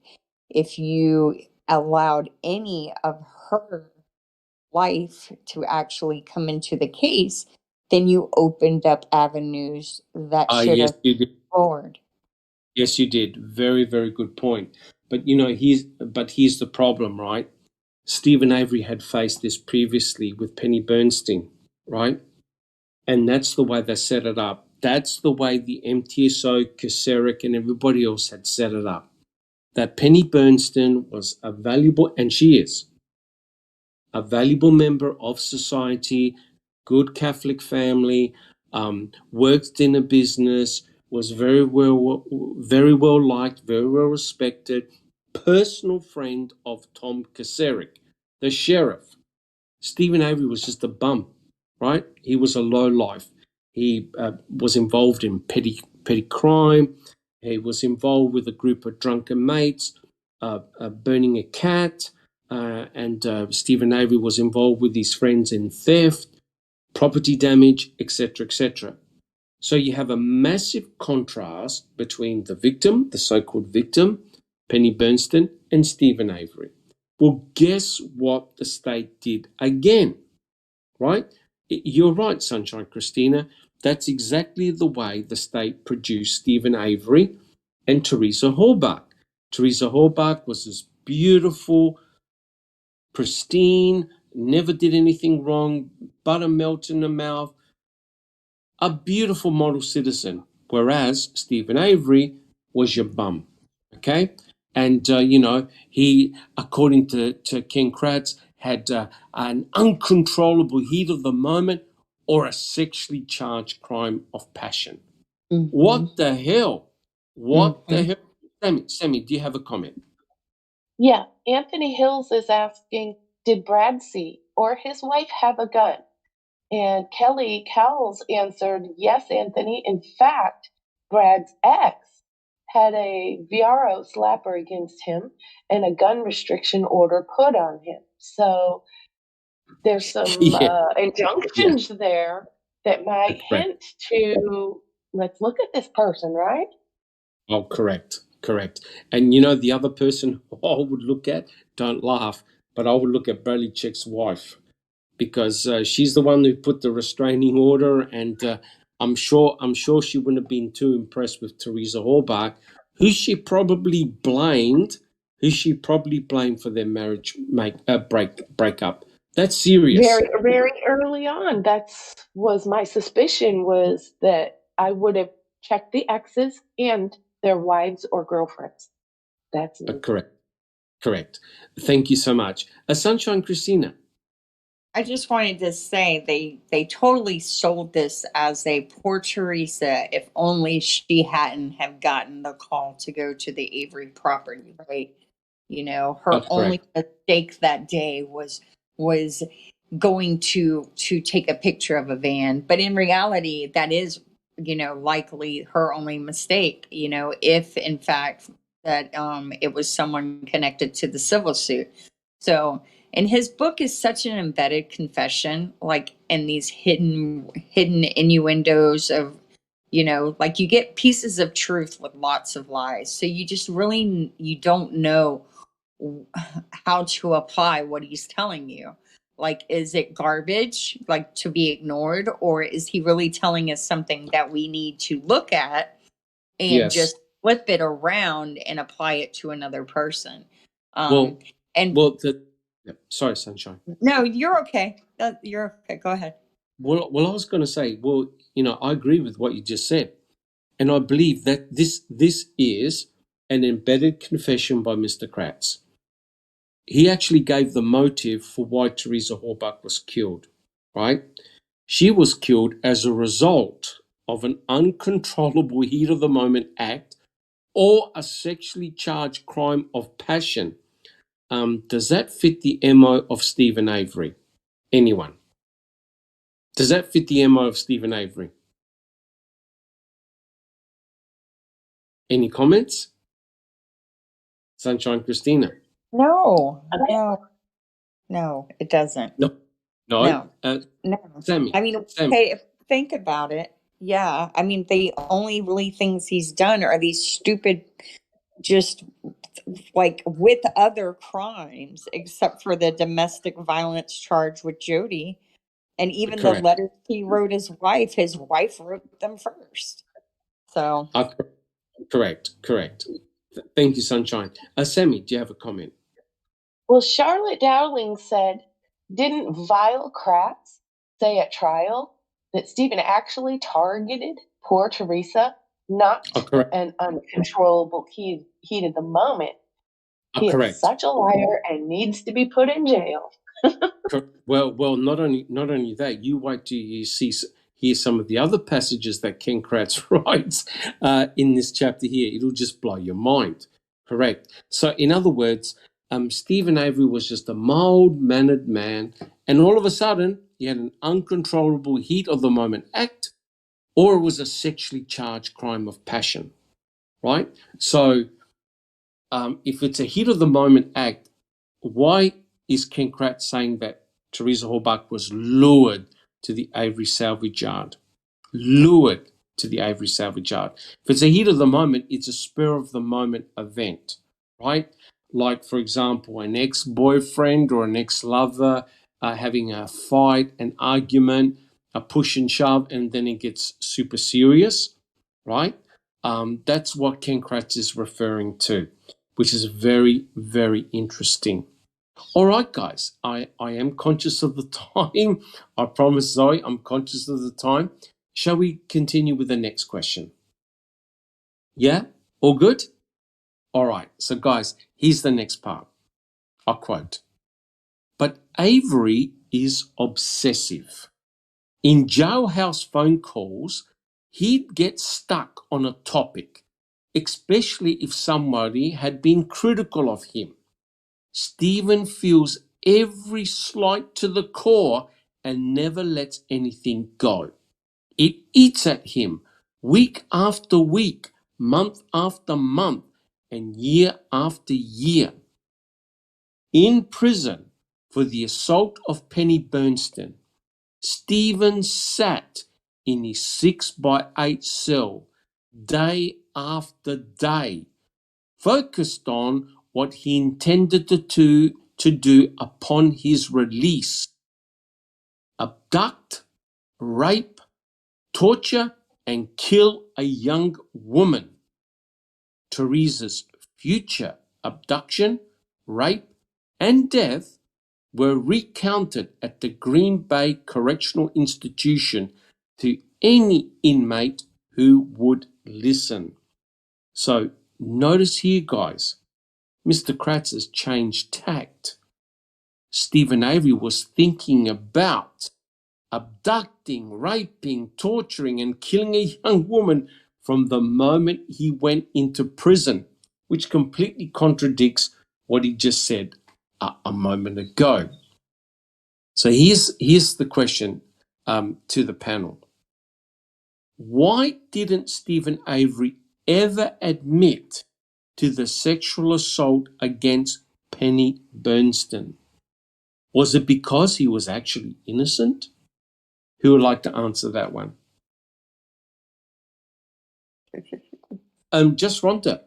if you allowed any of her life to actually come into the case, then you opened up avenues that should Yes, have you did. forward. Yes, you did. Very, very good point. But here's the problem, right? Stephen Avery had faced this previously with Penny Bernstein, right? And that's the way they set it up. That's the way the MTSO, Kaseric, and everybody else had set it up. That Penny Bernstein was a valuable, and she is, a valuable member of society, good Catholic family, worked in a business, was very well liked, very well respected, personal friend of Tom Kaseric, the sheriff. Stephen Avery was just a bum, right? He was a low life. He was involved in petty crime. He was involved with a group of drunken mates, burning a cat, and Stephen Avery was involved with his friends in theft, property damage, etc., etc. So you have a massive contrast between the victim, the so-called victim, Penny Bernstein, and Stephen Avery. Well, guess what the state did again, right? You're right, Sunshine Christina. That's exactly the way the state produced Stephen Avery and Teresa Horbach. Teresa Horbach was this beautiful, pristine, never did anything wrong, butter melt in the mouth, a beautiful model citizen, whereas Stephen Avery was your bum, okay? And, he, according to Ken Kratz, had an uncontrollable heat of the moment or a sexually charged crime of passion. Mm-hmm. What the hell? What the hell? Sammy, do you have a comment? Yeah, Anthony Hills is asking, did Brad see or his wife have a gun? And Kelly Cowles answered, yes, Anthony. In fact, Brad's ex had a VRO slapper against him and a gun restriction order put on him. So there's some injunctions there that might hint to, let's look at this person, right? Oh, correct. And the other person I would look at, don't laugh, but I would look at Bradley Check's wife, because she's the one who put the restraining order, and I'm sure she wouldn't have been too impressed with Teresa Horbach, who she probably blamed for their marriage breakup. That's serious. Very, very early on, was my suspicion, was that I would have checked the exes and their wives or girlfriends. That's me. Correct. Thank you so much. Sunshine Christina. I just wanted to say they totally sold this as a poor Teresa, if only she hadn't have gotten the call to go to the Avery property, right? Her only mistake that day was going to take a picture of a van. But in reality, that is likely her only mistake, if in fact that it was someone connected to the civil suit. So, and his book is such an embedded confession, like, and these hidden innuendos of, like, you get pieces of truth with lots of lies. So you just really, you don't know how to apply what he's telling you. Like, is it garbage, like, to be ignored, or is he really telling us something that we need to look at and Yes. just flip it around and apply it to another person? Well, and sorry, Sunshine. no, you're okay. You're okay. Go ahead. Well, I was going to say, I agree with what you just said, and I believe that this is an embedded confession by Mr. Kratz. He actually gave the motive for why Teresa Halbach was killed, right? She was killed as a result of an uncontrollable heat of the moment act or a sexually charged crime of passion. Does that fit the MO of Stephen Avery? Anyone? Does that fit the MO of Stephen Avery? Any comments? Sunshine Christina? No, it doesn't. No. No. Sammy? I mean, okay, if you think about it, yeah. I mean, the only really things he's done are these stupid, just like with other crimes, except for the domestic violence charge with Jody. And even the Correct. letters he wrote his wife wrote them first. So. Correct. Thank you, Sunshine. Sammy, do you have a comment? Well, Charlotte Dowling said, didn't Vile Kratz say at trial that Stephen actually targeted poor Teresa, not an uncontrollable heat of the moment? He is such a liar and needs to be put in jail. Well, not only that, you wait till you hear some of the other passages that Ken Kratz writes in this chapter here. It'll just blow your mind. Correct. So, in other words, Stephen Avery was just a mild-mannered man, and all of a sudden, he had an uncontrollable heat of the moment act, or it was a sexually charged crime of passion, right? So, if it's a heat of the moment act, why is Ken Kratz saying that Teresa Halbach was lured to the Avery salvage yard? Lured to the Avery salvage yard. If it's a heat of the moment, it's a spur of the moment event, right? Like, for example, an ex-boyfriend or an ex-lover having a fight, an argument, a push and shove, and then it gets super serious, right? That's what Ken Kratz is referring to, which is very, very interesting. All right, guys, I am conscious of the time. I promise, Zoe, I'm conscious of the time. Shall we continue with the next question? Yeah? All good? All right. So, guys, here's the next part. I'll quote. But Avery is obsessive. In jailhouse phone calls, he'd get stuck on a topic, especially if somebody had been critical of him. Stephen feels every slight to the core and never lets anything go. It eats at him week after week, month after month, and year after year. In prison for the assault of Penny Bernstein, Stephen sat in his 6x8 cell day after day, focused on what he intended to do upon his release: abduct, rape, torture, and kill a young woman. Teresa's future abduction, rape, and death were recounted at the Green Bay Correctional Institution to any inmate who would listen. So notice here, guys, Mr. Kratz has changed tact. Stephen Avery was thinking about abducting, raping, torturing, and killing a young woman from the moment he went into prison, which completely contradicts what he just said a moment ago. So here's the question to the panel. Why didn't Stephen Avery ever admit to the sexual assault against Penny Bernstein? Was it because he was actually innocent? Who would like to answer that one? Just Ronda.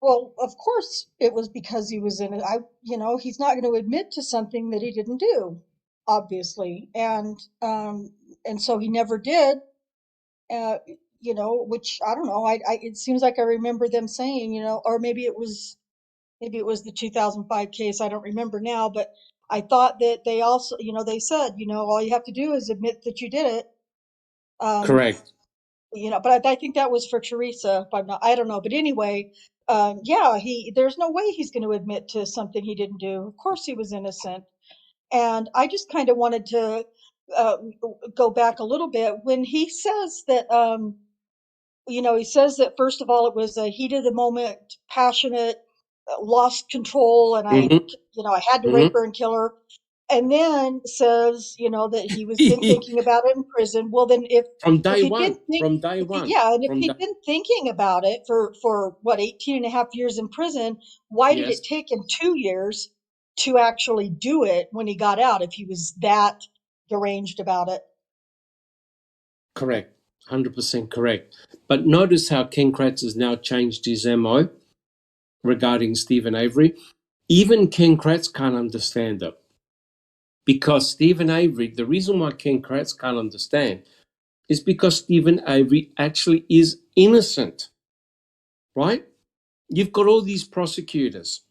Well, of course it was because he was in it. He's not going to admit to something that he didn't do, obviously. And so he never did. Uh, which I don't know. It seems like I remember them saying, or maybe it was the 2005 case. I don't remember now, but I thought that they also, they said, all you have to do is admit that you did it. Correct. But I think that was for Teresa. I don't know. But anyway, yeah, there's no way he's going to admit to something he didn't do. Of course he was innocent. And I just kind of wanted to uh, go back a little bit when he says that, he says that first of all, it was a heat of the moment, passionate, lost control. And Mm-hmm. I had to rape Mm-hmm. her and kill her. And then says, that he was thinking about it in prison. Well, then From if day he'd been one. From day one. yeah, and if From he'd day. been thinking about it for what, 18 and a half years in prison, why did Yes. it take him 2 years to actually do it when he got out if he was that deranged about it? Correct. 100% correct. But notice how Ken Kratz has now changed his MO regarding Stephen Avery. Even Ken Kratz can't understand it. Because Stephen Avery, the reason why Ken Kratz can't understand is because Stephen Avery actually is innocent, right? You've got all these prosecutors,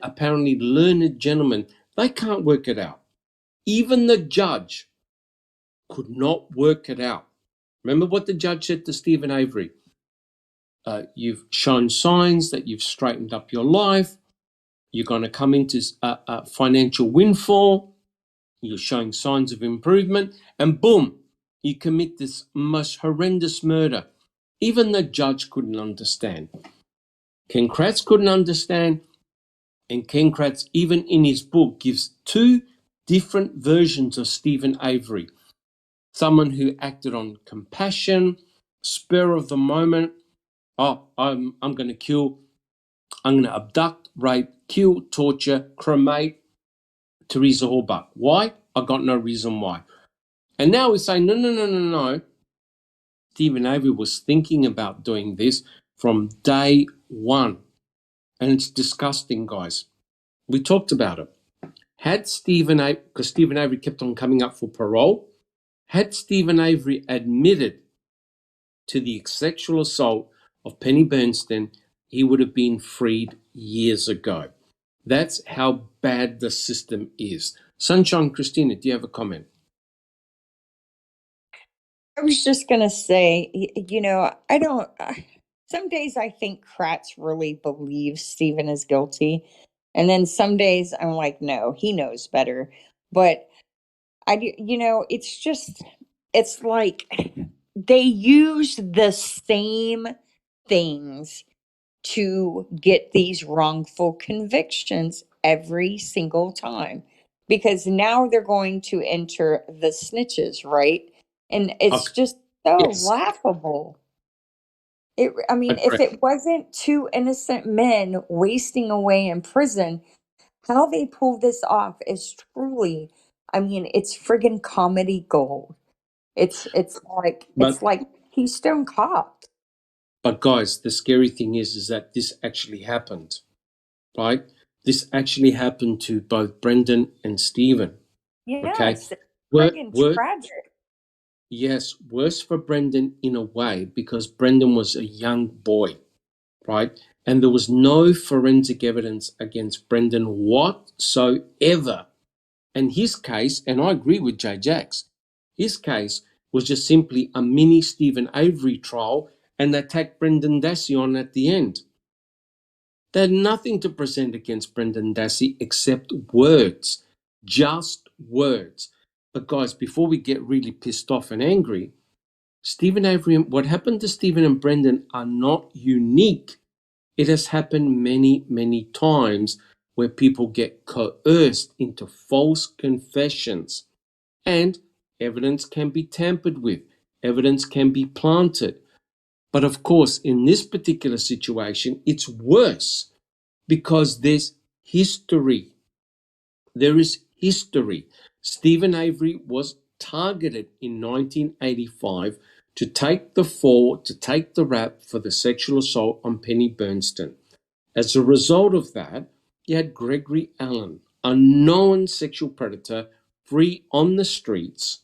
apparently learned gentlemen. They can't work it out. Even the judge could not work it out. Remember what the judge said to Stephen Avery? You've shown signs that you've straightened up your life. You're going to come into a financial windfall. You're showing signs of improvement. And boom, you commit this most horrendous murder. Even the judge couldn't understand. Ken Kratz couldn't understand. And Ken Kratz, even in his book, gives two different versions of Stephen Avery. Someone who acted on compassion, spur of the moment. Oh, I'm going to kill, I'm going to abduct, rape, kill, torture, cremate Teresa Halbach. Why? I got no reason why. And now we say, no. Stephen Avery was thinking about doing this from day one. And it's disgusting, guys. We talked about it. Had Stephen Avery, because Stephen Avery kept on coming up for parole, had Stephen Avery admitted to the sexual assault of Penny Bernstein, he would have been freed years ago. That's how bad the system is. Sunshine Christina, do you have a comment? I was just going to say, I don't, some days I think Kratz really believes Stephen is guilty. And then some days I'm like, no, he knows better. But it's like they use the same things to get these wrongful convictions every single time because now they're going to enter the snitches, right? And it's just so Yes, laughable. If agree. it wasn't two innocent men wasting away in prison, how they pull this off is truly, it's friggin' comedy gold. It's But like Keystone Cop. but guys, the scary thing is that this actually happened, right? This actually happened to both Brendan and Stephen. Okay, Yes, it's work, friggin' work. tragic. Yes, worse for Brendan in a way because Brendan was a young boy, right? And there was no forensic evidence against Brendan whatsoever. And his case, and I agree with Jay Jacks, his case was just simply a mini Stephen Avery trial, and they tacked Brendan Dassey on at the end. They had nothing to present against Brendan Dassey except words, just words. But guys, before we get really pissed off and angry, Stephen Avery, what happened to Stephen and Brendan are not unique. It has happened many, many times where people get coerced into false confessions and evidence can be tampered with. Evidence can be planted. But of course, in this particular situation, it's worse because there's history. There is history. Stephen Avery was targeted in 1985 to take the rap for the sexual assault on Penny Bernstein. As a result of that, you had Gregory Allen, a known sexual predator, free on the streets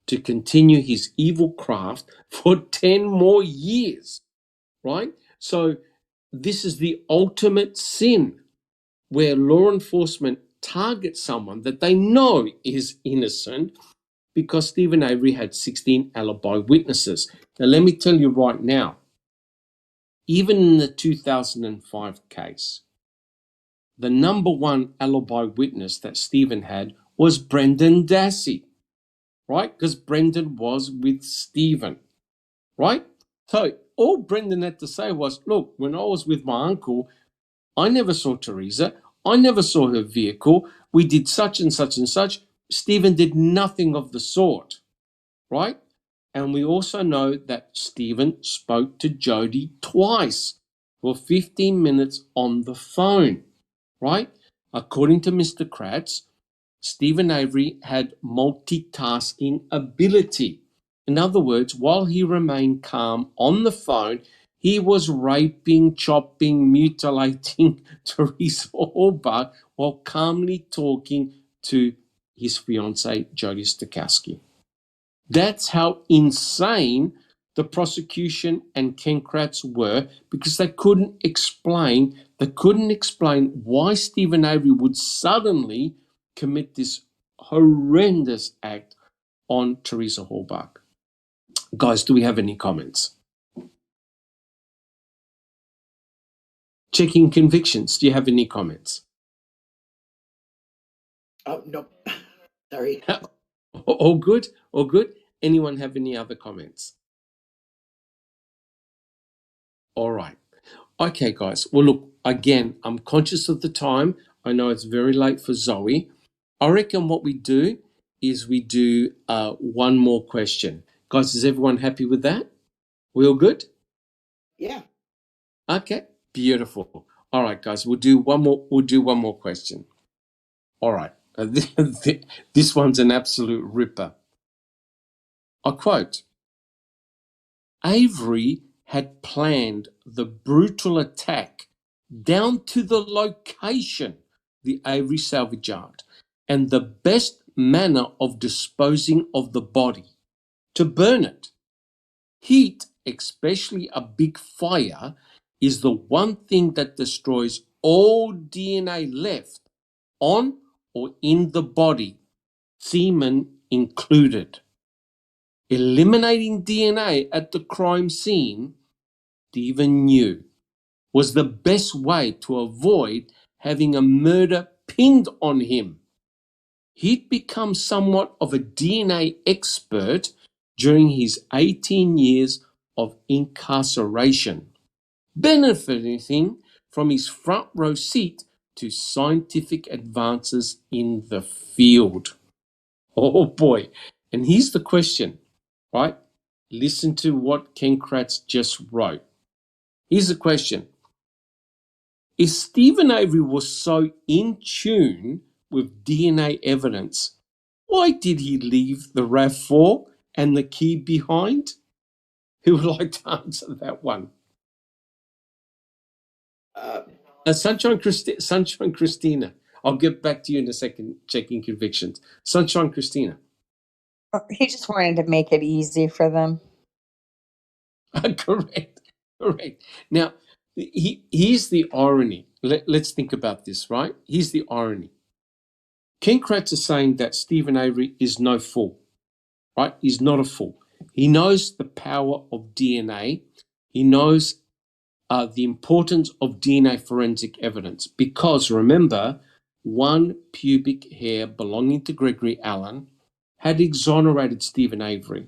to continue his evil craft for 10 more years, right? So this is the ultimate sin where law enforcement targets someone that they know is innocent because Stephen Avery had 16 alibi witnesses. Now, let me tell you right now, even in the 2005 case, the number one alibi witness that Stephen had was Brendan Dassey, right? Because Brendan was with Stephen, right? So all Brendan had to say was, look, when I was with my uncle, I never saw Teresa. I never saw her vehicle. We did such and such and such. Stephen did nothing of the sort, right? And we also know that Stephen spoke to Jody twice for 15 minutes on the phone, right? According to Mr. Kratz, Stephen Avery had multitasking ability. In other words, while he remained calm on the phone, he was raping, chopping, mutilating Teresa Orbach while calmly talking to his fiancée, Jody Stokowski. That's how insane the prosecution and Ken Kratz were, because they couldn't explain why Stephen Avery would suddenly commit this horrendous act on Teresa Orbach. Guys, do we have any comments? Checking convictions. Do you have any comments? Oh, no. Sorry. All good? All good? Anyone have any other comments? All right. Okay, guys. Well, look, again, I'm conscious of the time. I know it's very late for Zoe. I reckon what we do is we do one more question. Guys, is everyone happy with that? We all good? Yeah. Okay, beautiful. All right, guys, we'll do one more question. All right. This one's an absolute ripper. I quote, Avery had planned the brutal attack down to the location, the Avery salvage yard, and the best manner of disposing of the body, to burn it. Heat, especially a big fire, is the one thing that destroys all DNA left on or in the body, semen included. Eliminating DNA at the crime scene, Stephen knew, was the best way to avoid having a murder pinned on him. He'd become somewhat of a DNA expert during his 18 years of incarceration, benefiting from his front row seat to scientific advances in the field. Oh boy. And here's the question, right? Listen to what Ken Kratz just wrote. Here's the question. If Stephen Avery was so in tune with DNA evidence, why did he leave the RAV4 and the key behind? Who would like to answer that one? Sunshine Christina. I'll get back to you in a second, checking convictions. Sunshine Christina. He just wanted to make it easy for them. Correct. Now, here's the irony. Let's think about this, right? Here's the irony. Ken Kratz is saying that Stephen Avery is no fool, right? He's not a fool. He knows the power of DNA. He knows the importance of DNA forensic evidence because, remember, one pubic hair belonging to Gregory Allen had exonerated Stephen Avery.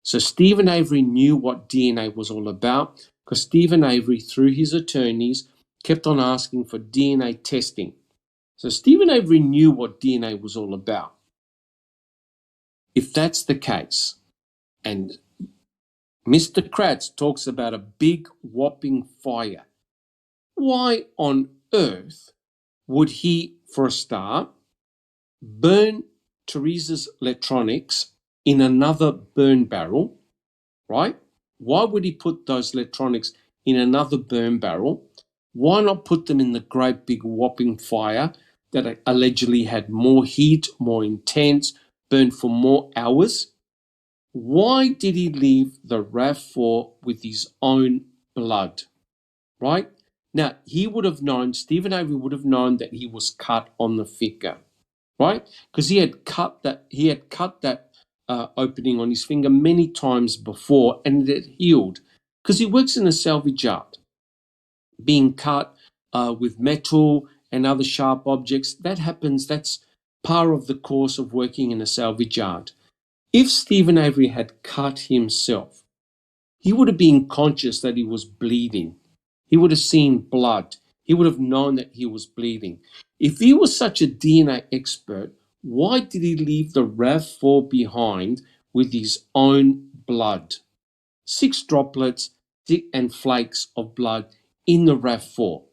So Stephen Avery knew what DNA was all about because Stephen Avery, through his attorneys, kept on asking for DNA testing. So Stephen Avery knew what DNA was all about. If that's the case, and Mr. Kratz talks about a big whopping fire. Why on earth would he, for a start, burn Teresa's electronics in another burn barrel, right? Why would he put those electronics in another burn barrel? Why not put them in the great big whopping fire that allegedly had more heat, more intense, burned for more hours? Why did he leave the RAV4 with his own blood, right? Now, he would have known, Stephen Avery would have known that he was cut on the finger, right? Because he had cut that opening on his finger many times before, and it had healed. Because he works in a salvage yard, being cut with metal and other sharp objects. That happens. That's part of the course of working in a salvage yard. If Stephen Avery had cut himself, he would have been conscious that he was bleeding. He would have seen blood. He would have known that he was bleeding. If he was such a DNA expert, why did he leave the RAV4 behind with his own blood? 6 droplets and flakes of blood in the RAV4.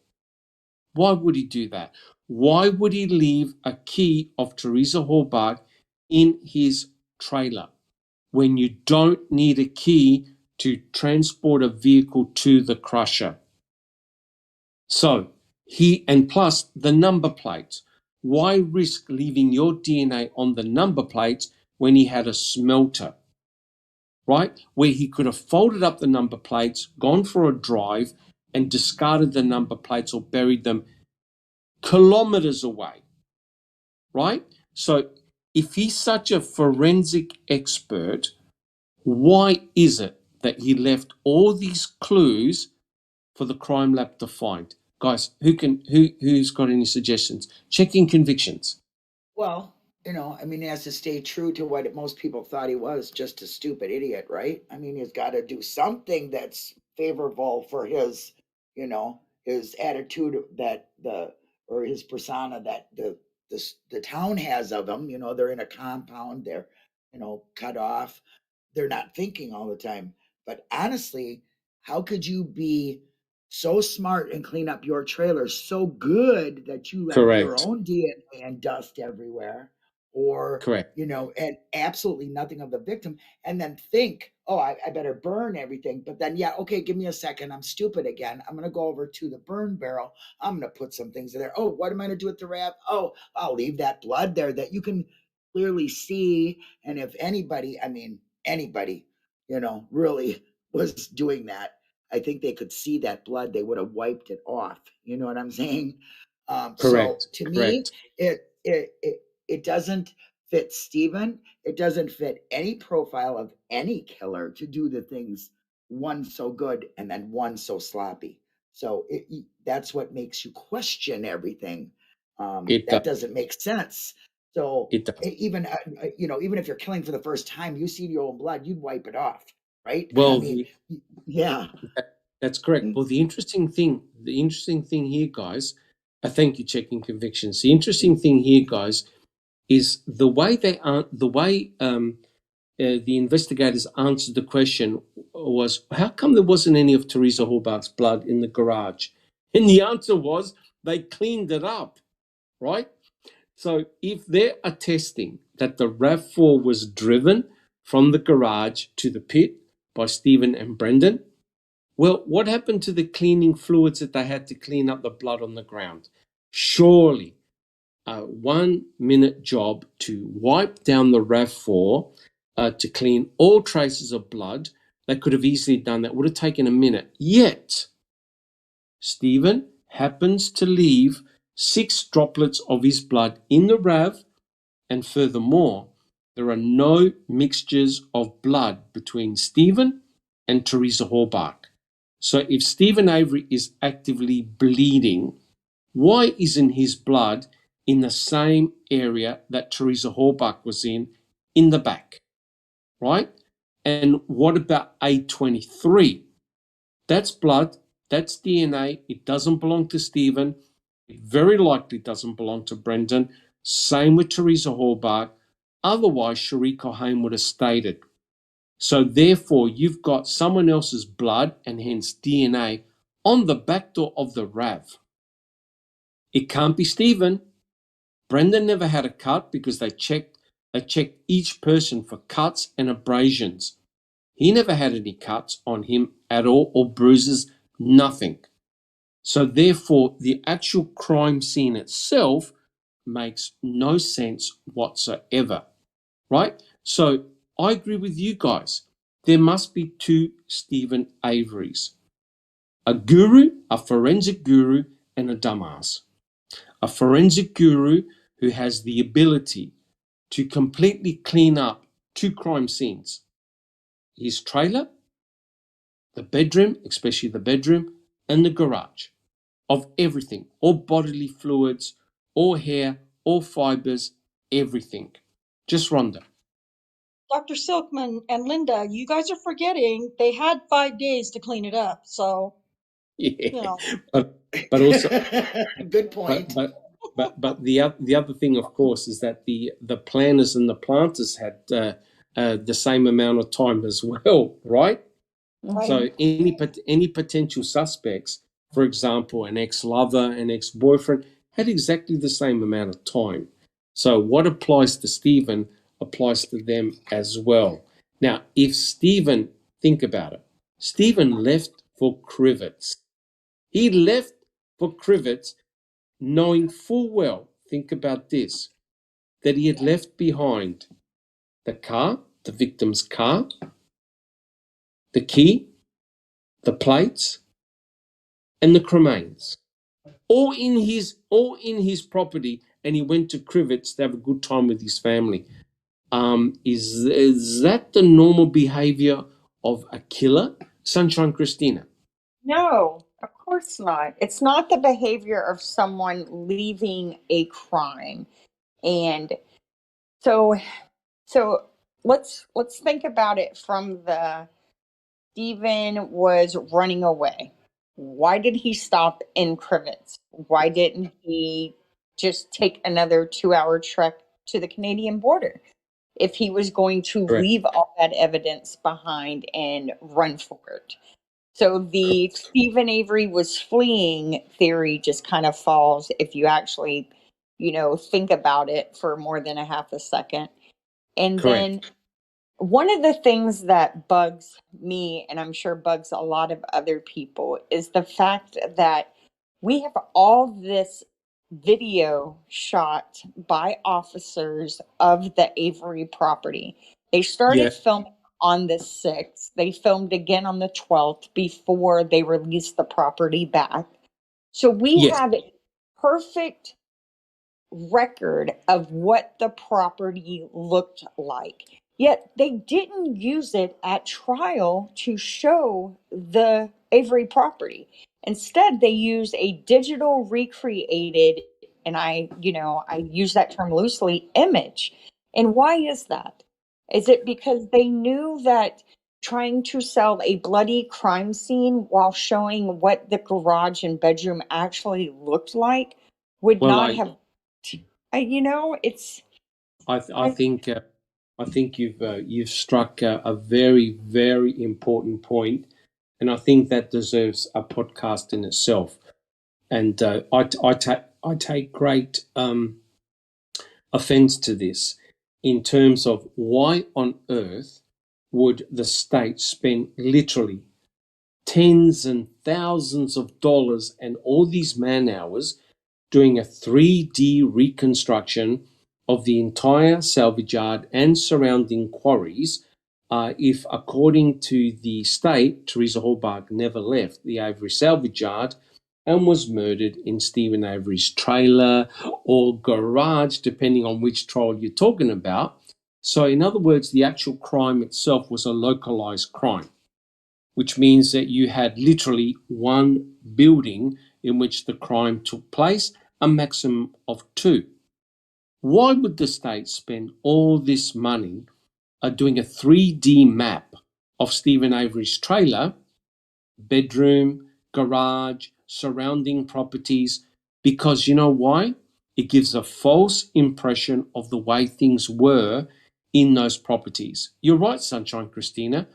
Why would he do that? Why would he leave a key of Teresa Hallbach in his trailer when you don't need a key to transport a vehicle to the crusher? So and plus the number plates. Why risk leaving your DNA on the number plates when he had a smelter, right? Where he could have folded up the number plates, gone for a drive, and discarded the number plates or buried them kilometers away, right? So if he's such a forensic expert, why is it that he left all these clues for the crime lab to find? Guys, who's got any suggestions? Checking convictions. Well, I mean, he has to stay true to what most people thought he was, just a stupid idiot, right? I mean, he's got to do something that's favorable for his attitude or his persona that the town has of him. They're in a compound, they're, cut off. They're not thinking all the time. But honestly, how could you be so smart and clean up your trailer so good that you left your Correct. own DNA and dust everywhere, or Correct. and absolutely nothing of the victim, and then think, oh, I better burn everything. But then, yeah, okay, give me a second. I'm stupid again. I'm going to go over to the burn barrel. I'm going to put some things in there. Oh, what am I going to do with the wrap? Oh, I'll leave that blood there that you can clearly see. And if anybody, really was doing that, I think they could see that blood, they would have wiped it off. You know what I'm saying? So Correct. to me, Correct. it doesn't fit Stephen. It doesn't fit any profile of any killer to do the things, one so good and then one so sloppy. So that's what makes you question everything. It That does. doesn't make sense. So It does. even if you're killing for the first time, you see your own blood, you'd wipe it off, right? I Well, mean, yeah. that's correct. Well, the interesting thing here, guys, I thank you, checking convictions. The interesting thing here, guys, is the way the investigators answered the question was, how come there wasn't any of Teresa Hallbach's blood in the garage? And the answer was they cleaned it up, right? So if they're attesting that the RAV4 was driven from the garage to the pit by Stephen and Brendan, well, what happened to the cleaning fluids that they had to clean up the blood on the ground? Surely a 1-minute job to wipe down the RAV4 to clean all traces of blood, they could have easily done that. Would have taken a minute. Yet, Stephen happens to leave 6 droplets of his blood in the RAV, and furthermore, there are no mixtures of blood between Stephen and Teresa Hallbach. So if Stephen Avery is actively bleeding, why isn't his blood in the same area that Teresa Hallbach was in the back, right? And what about A23? That's blood, that's DNA. It doesn't belong to Stephen. It very likely doesn't belong to Brendan. Same with Teresa Hallbach. Otherwise, Cherie Cohane would have stated, So therefore, you've got someone else's blood and hence DNA on the back door of the RAV. It can't be Stephen. Brendan never had a cut because they checked each person for cuts and abrasions. He never had any cuts on him at all, or bruises, nothing. So therefore, the actual crime scene itself makes no sense whatsoever, right? So I agree with you guys. There must be two Stephen Averys. A guru, a forensic guru, and a dumbass. A forensic guru who has the ability to completely clean up two crime scenes. His trailer, the bedroom, especially the bedroom, and the garage, of everything, all bodily fluids, all hair, all fibers, everything. Just Rhonda. Dr. Silkman and Linda, you guys are forgetting they had 5 days to clean it up. So, Yeah, but also Good point. but the other thing, of course, is that the planners and the planters had the same amount of time as well, right? Right. So any potential suspects, for example, an ex-lover, an ex-boyfriend, had exactly the same amount of time. So what applies to Stephen applies to them as well. Now, if Stephen, think about it, Stephen left for Crivets. He left for Crivets knowing full well, think about this, that he had left behind the car, the victim's car, the key, the plates, and the cremains, all in his property, and he went to Crivets to have a good time with his family. Is that the normal behavior of a killer, Sunshine Christina? No, of course not. It's not the behavior of someone leaving a crime. And so let's think about it from the Stephen was running away. Why did he stop in Crivets? Why didn't he just take another 2-hour trek to the Canadian border if he was going to Correct. leave all that evidence behind and run for it? So the Stephen Avery was fleeing theory just kind of falls if you actually, think about it for more than a half a second. And Correct. then one of the things that bugs me, and I'm sure bugs a lot of other people, is the fact that we have all this video shot by officers of the Avery property. They started filming on the 6th. They filmed again on the 12th before they released the property back. So we Yes. have a perfect record of what the property looked like. Yet they didn't use it at trial to show the Avery property. Instead, they used a digital recreated, and I use that term loosely, image. And why is that? Is it because they knew that trying to sell a bloody crime scene while showing what the garage and bedroom actually looked like would not have, it's. I think you've struck a very, very important point, and I think that deserves a podcast in itself. And I take great offence to this in terms of why on earth would the state spend literally tens and thousands of dollars and all these man hours doing a 3D reconstruction of the entire salvage yard and surrounding quarries if, according to the state, Teresa Hallbark never left the Avery salvage yard and was murdered in Stephen Avery's trailer or garage, depending on which trial you're talking about. So, in other words, the actual crime itself was a localized crime, which means that you had literally one building in which the crime took place, a maximum of 2. Why would the state spend all this money doing a 3D map of Stephen Avery's trailer, bedroom, garage, surrounding properties? Because you know why? It gives a false impression of the way things were in those properties. You're right, Sunshine Christina.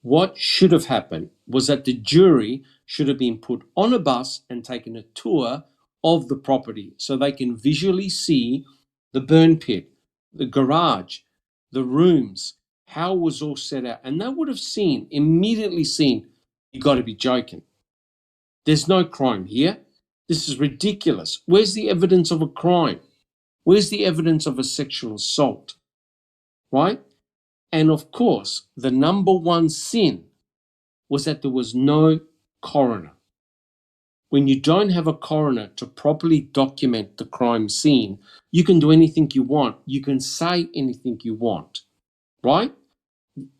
What should have happened was that the jury should have been put on a bus and taken a tour of the property so they can visually see the burn pit, the garage, the rooms, how it was all set out. And they would have immediately seen, you got to be joking. There's no crime here. This is ridiculous. Where's the evidence of a crime? Where's the evidence of a sexual assault? Right? And of course, the number one sin was that there was no coroner. When you don't have a coroner to properly document the crime scene, you can do anything you want. You can say anything you want, right?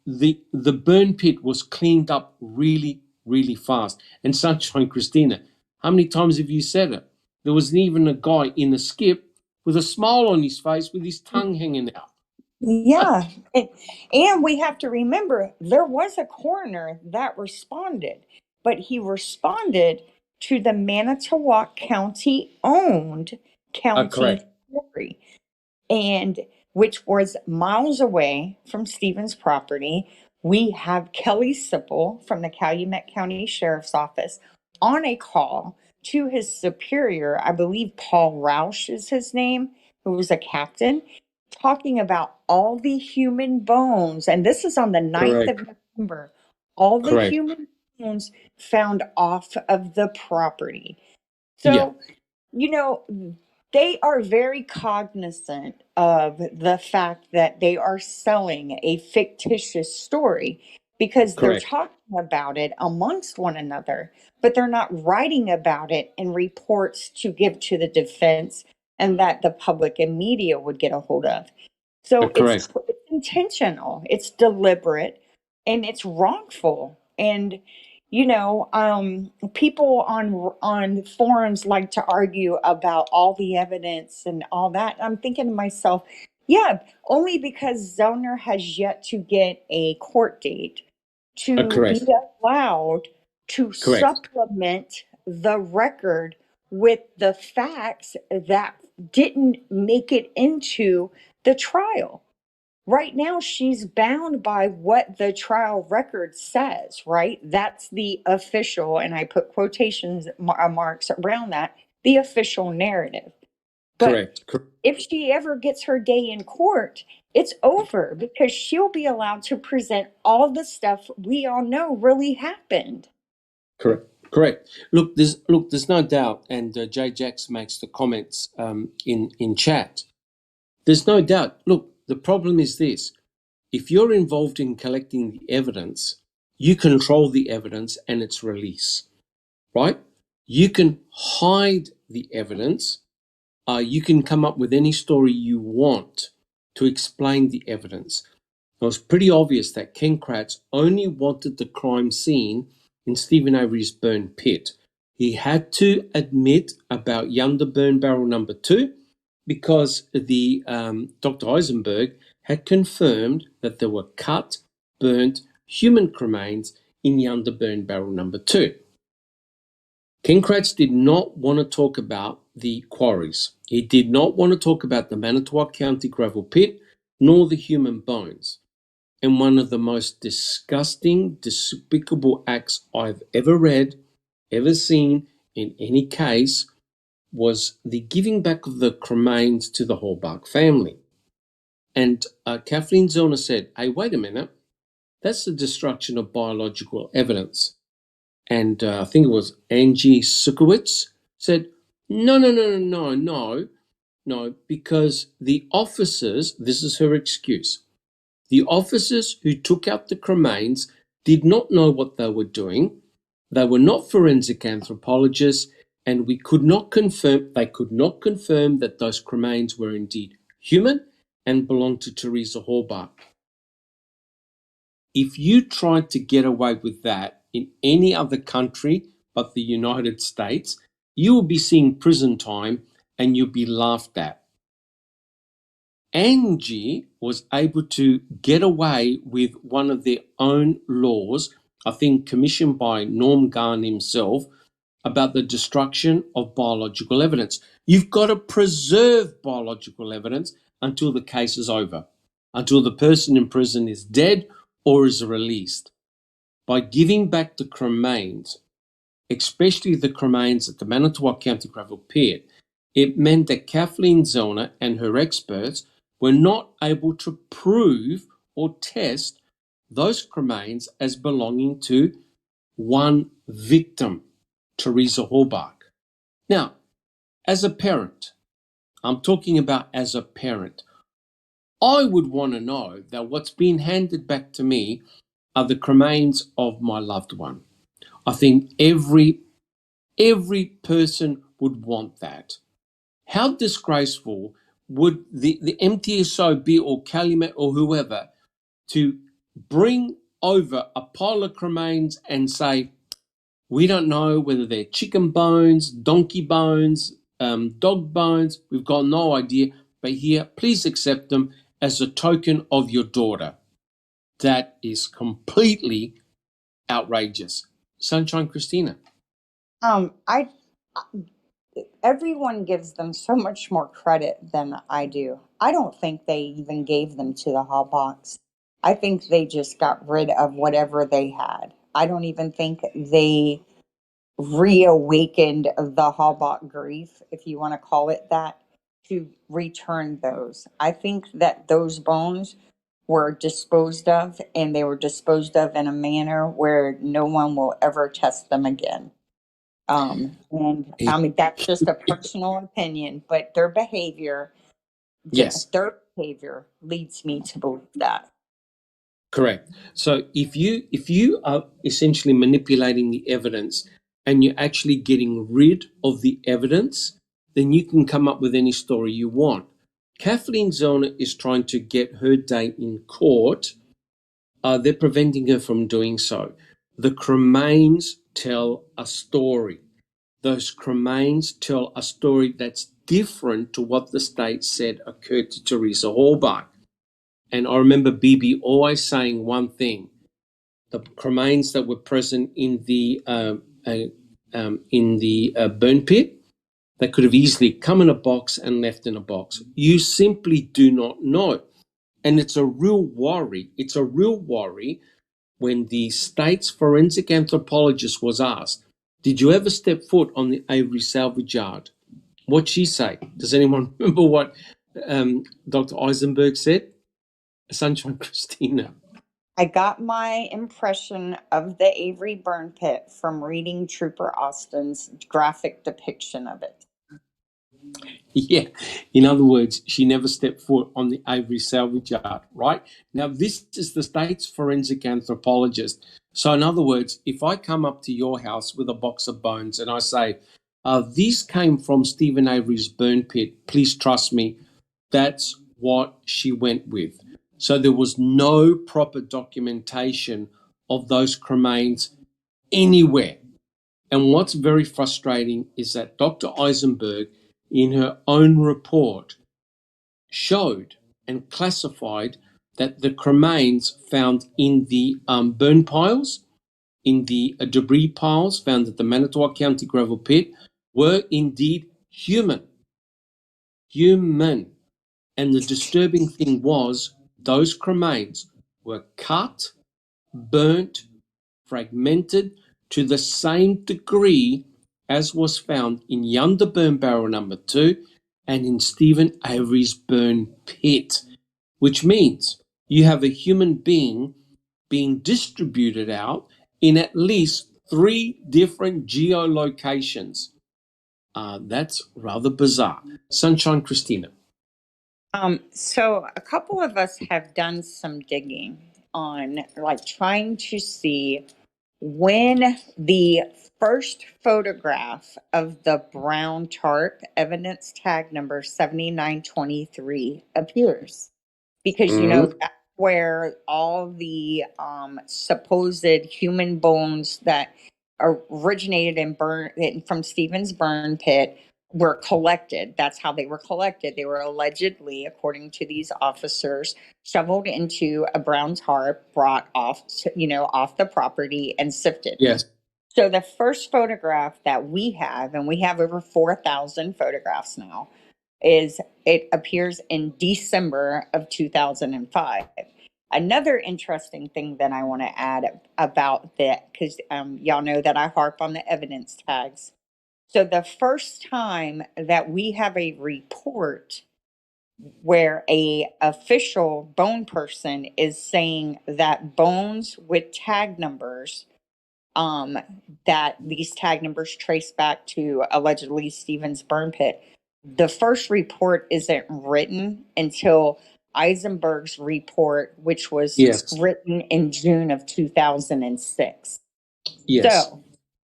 The burn pit was cleaned up really, really fast. And Sunshine Christina, how many times have you said it? There wasn't even a guy in the skip with a smile on his face with his tongue hanging out. Yeah. And we have to remember there was a coroner that responded, but he responded to the Manitowoc County owned county Correct. quarry, and which was miles away from Stephen's property. We have Kelly Sipple from the Calumet County Sheriff's Office on a call to his superior, I believe Paul Roush is his name, who was a captain, talking about all the human bones. And this is on the 9th of November. All the Correct. human bones found off of the property. So, Yeah. you know, they are very cognizant of the fact that they are selling a fictitious story because they're Correct. talking about it amongst one another, but they're not writing about it in reports to give to the defense and that the public and media would get a hold of. So Correct. it's intentional, it's deliberate, and it's wrongful. And people on forums like to argue about all the evidence and all that. I'm thinking to myself, yeah, only because Zellner has yet to get a court date to Correct. be allowed to Correct. supplement the record with the facts that didn't make it into the trial. Right now, she's bound by what the trial record says, right? That's the official, and I put quotations marks around that, the official narrative. But Correct. if she ever gets her day in court, it's over because she'll be allowed to present all the stuff we all know really happened. Correct. Look, there's no doubt, and Jay Jacks makes the comments in chat. There's no doubt. Look, the problem is this. If you're involved in collecting the evidence, you control the evidence and its release, right? You can hide the evidence. You can come up with any story you want to explain the evidence. It was pretty obvious that Ken Kratz only wanted the crime scene in Stephen Avery's burn pit. He had to admit about Yonder burn barrel number 2 because the Dr. Eisenberg had confirmed that there were cut, burnt human cremains in Yonder burn barrel number 2. Ken Kratz did not want to talk about the quarries. He did not want to talk about the Manitowoc County gravel pit, nor the human bones. And one of the most disgusting, despicable acts I've ever read, ever seen in any case was the giving back of the cremains to the Hallbark family. And Kathleen Zellner said, hey, wait a minute, that's the destruction of biological evidence. And I think it was Angie Sukowitz said, no, because the officers, this is her excuse, the officers who took out the cremains did not know what they were doing. They were not forensic anthropologists, and they could not confirm that those cremains were indeed human and belonged to Teresa Hallbark. If you tried to get away with that in any other country but the United States, you will be seeing prison time and you'll be laughed at. Angie was able to get away with one of their own laws, I think commissioned by Norm Garn himself, about the destruction of biological evidence. You've got to preserve biological evidence until the case is over. until the person in prison is dead or is released. By giving back the cremains, especially the cremains at the Manitowoc County Gravel Pit, it meant that Kathleen Zellner and her experts were not able to prove or test those cremains as belonging to one victim, Teresa Halbach. Now, as a parent, I'm talking about as a parent, I would want to know that what's been handed back to me are the cremains of my loved one. I think every person would want that. How disgraceful would the MTSO be, or Calumet or whoever, to bring over a pile of cremains and say, we don't know whether they're chicken bones, donkey bones, dog bones, we've got no idea, but here, please accept them as a token of your daughter. That is completely outrageous. Sunshine Christina. I everyone gives them so much more credit than I do. I don't think they even gave them to the Hallbox. I think they just got rid of whatever they had. I don't even think they reawakened the Hallbach grief, if you want to call it that, to return those. I think that those bones were disposed of, and they were disposed of in a manner where no one will ever test them again. And I mean, that's just a personal opinion, but their behavior, Yes, their behavior leads me to believe that. correct. So if you are essentially manipulating the evidence and you're actually getting rid of the evidence, then you can come up with any story you want. Kathleen Zellner is trying to get her day in court. They're preventing her from doing so. The cremains tell a story. Those cremains tell a story that's different to what the state said occurred to Teresa Halbach. And I remember BB always saying one thing: the cremains that were present in the burn pit, they could have easily come in a box and left in a box. You simply do not know. And it's a real worry. It's a real worry when the state's forensic anthropologist was asked, did you ever step foot on the Avery salvage yard? What'd she say? Does anyone remember what Dr. Eisenberg said? Sunshine Christina. I got my impression of the Avery burn pit from reading Trooper Austin's graphic depiction of it. Yeah. In other words, she never stepped foot on the Avery salvage yard, right? Now, this is the state's forensic anthropologist. So, in other words, if I come up to your house with a box of bones and I say, these came from Stephen Avery's burn pit, please trust me, that's what she went with. So there was no proper documentation of those cremains anywhere. And what's very frustrating is that Dr. Eisenberg, in her own report, showed and classified that the cremains found in the burn piles, in the debris piles found at the Manitowoc County Gravel Pit, were indeed human. Human. And the disturbing thing was those cremains were cut, burnt, fragmented to the same degree as was found in Yonder Burn Barrel number 2 and in Stephen Avery's burn pit, which means you have a human being being distributed out in at least 3 different geolocations. That's rather bizarre. Sunshine Christina. So a couple of us have done some digging on, like, trying to see when the first photograph of the brown tarp, evidence tag number 7923, appears. Because, you know, that's where all the supposed human bones that originated from Stephen's burn pit were collected. That's how they were collected. They were allegedly, according to these officers, shoveled into a brown tarp, brought off, off the property and sifted. Yes. So the first photograph that we have, and we have over 4,000 photographs now, is it appears in December of 2005. Another interesting thing that I want to add about that, because y'all know that I harp on the evidence tags. So the first time that we have a report where a official bone person is saying that bones with tag numbers, that these tag numbers trace back to allegedly Stephen's burn pit, the first report isn't written until Eisenberg's report, which was Yes. written in June of 2006. Yes. So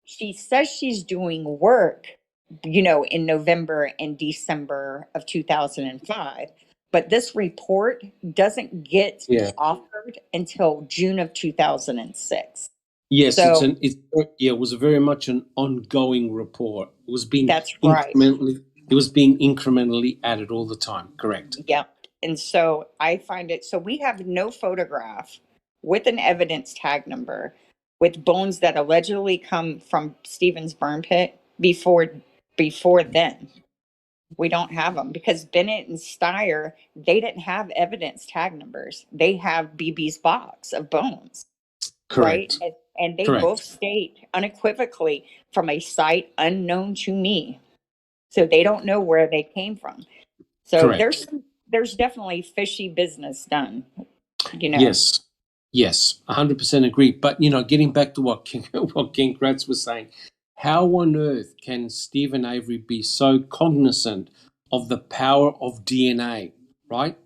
she says she's doing work, in November and December of 2005, but this report doesn't get Yeah. authored until June of 2006. Yes, So it was very much an ongoing report. It was being that's right. incrementally added all the time. Correct. Yep. And so I find it, so we have no photograph with an evidence tag number with bones that allegedly come from Stephen's burn pit before then. We don't have them because Bennett and Steyer, they didn't have evidence tag numbers. They have BB's box of bones. Correct. Right? And they Correct. both state unequivocally from a site unknown to me. So they don't know where they came from. So Correct. there's definitely fishy business done, Yes. Yes, 100% agree. But, getting back to what Ken Kratz was saying, how on earth can Stephen Avery be so cognizant of the power of DNA, right?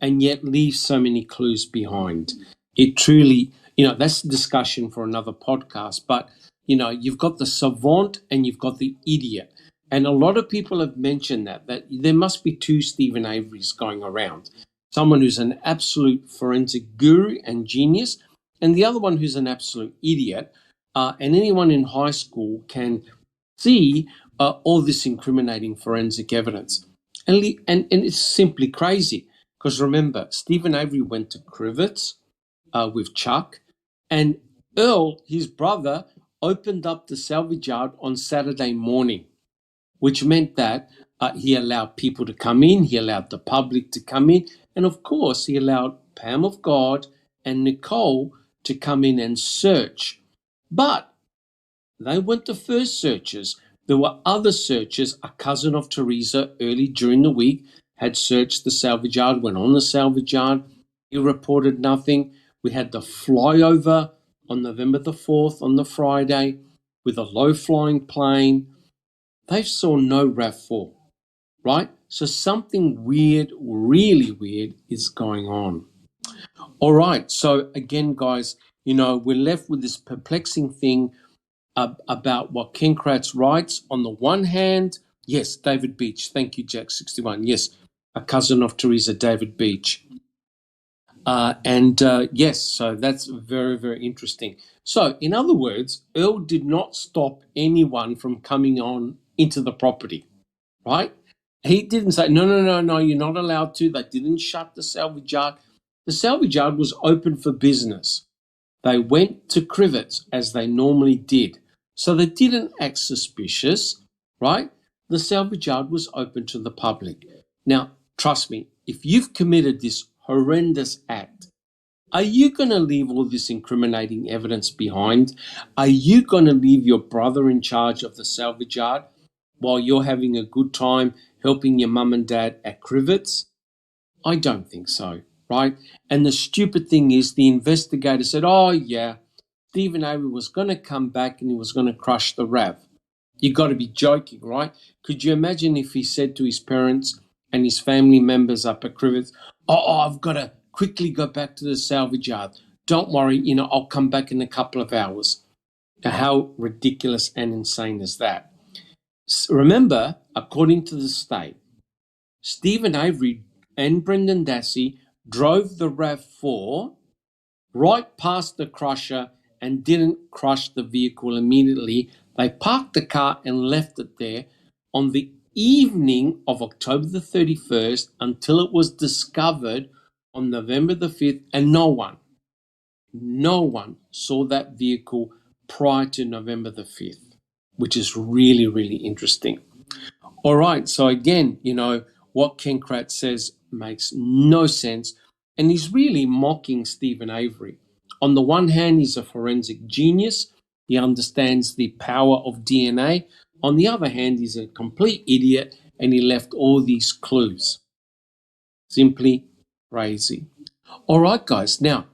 And yet leave so many clues behind? It truly, that's a discussion for another podcast. But, you've got the savant and you've got the idiot. And a lot of people have mentioned that there must be two Stephen Averys going around. Someone who's an absolute forensic guru and genius, and the other one who's an absolute idiot. And anyone in high school can see all this incriminating forensic evidence. And it's simply crazy. Because remember, Stephen Avery went to Crivets with Chuck, and Earl, his brother, opened up the salvage yard on Saturday morning, which meant that he allowed people to come in, he allowed the public to come in, and of course he allowed Pam of God and Nicole to come in and search. But they weren't the first searchers. There were other searchers. A cousin of Teresa early during the week had searched the salvage yard, went on the salvage yard. He reported nothing. We had the flyover on November the 4th on the Friday with a low-flying plane. They saw no RAV4, right? So something weird, really weird, is going on. All right. So again, guys, we're left with this perplexing thing about what Ken Kratz writes. On the one hand, yes, David Beach. Thank you, Jack61. Yes, a cousin of Teresa, David Beach. Yes, so that's very, very interesting. So, in other words, Earl did not stop anyone from coming on into the property, right? He didn't say, no, you're not allowed to. They didn't shut the salvage yard. The salvage yard was open for business. They went to Crivets as they normally did. So they didn't act suspicious, right? The salvage yard was open to the public. Now, trust me, if you've committed this horrendous act, are you going to leave all this incriminating evidence behind? Are you going to leave your brother in charge of the salvage yard while you're having a good time helping your mum and dad at Crivets? I don't think so, right? And the stupid thing is the investigator said, oh, yeah, Stephen Avery was going to come back and he was going to crush the RAV. You got to be joking, right? Could you imagine if he said to his parents and his family members up at Crivets, oh, I've got to quickly go back to the salvage yard. Don't worry, I'll come back in a couple of hours. Now, how ridiculous and insane is that? Remember, according to the state, Stephen Avery and Brendan Dassey drove the RAV4 right past the crusher and didn't crush the vehicle immediately. They parked the car and left it there on the evening of October the 31st until it was discovered on November the 5th, and no one saw that vehicle prior to November the 5th, which is really, really interesting. All right, so again, what Ken Kratz says makes no sense, and he's really mocking Stephen Avery. On the one hand, he's a forensic genius. He understands the power of DNA. On the other hand, he's a complete idiot, and he left all these clues. Simply crazy. All right, guys. Now,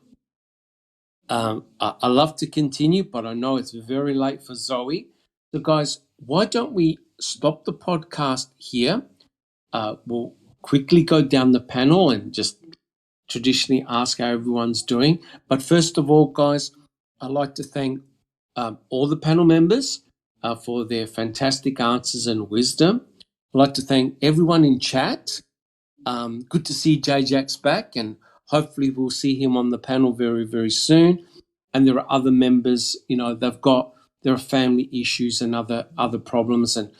I love to continue, but I know it's very late for Zoe. So, guys, why don't we stop the podcast here? We'll quickly go down the panel and just traditionally ask how everyone's doing. But first of all, guys, I'd like to thank all the panel members for their fantastic answers and wisdom. I'd like to thank everyone in chat. Good to see J-Jack's back, and hopefully we'll see him on the panel very, very soon. And there are other members, there are family issues and other problems, and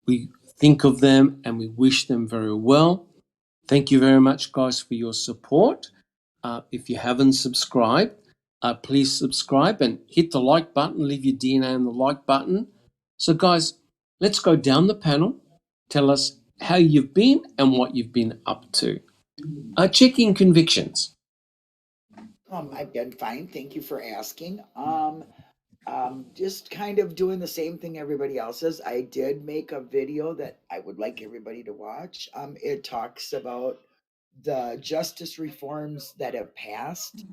we think of them and we wish them very well. Thank you very much, guys, for your support. If you haven't subscribed, please subscribe and hit the like button, leave your DNA on the like button. So, guys, let's go down the panel. Tell us how you've been and what you've been up to. Checking convictions. I've been fine. Thank you for asking. Just kind of doing the same thing everybody else is. I did make a video that I would like everybody to watch. It talks about the justice reforms that have passed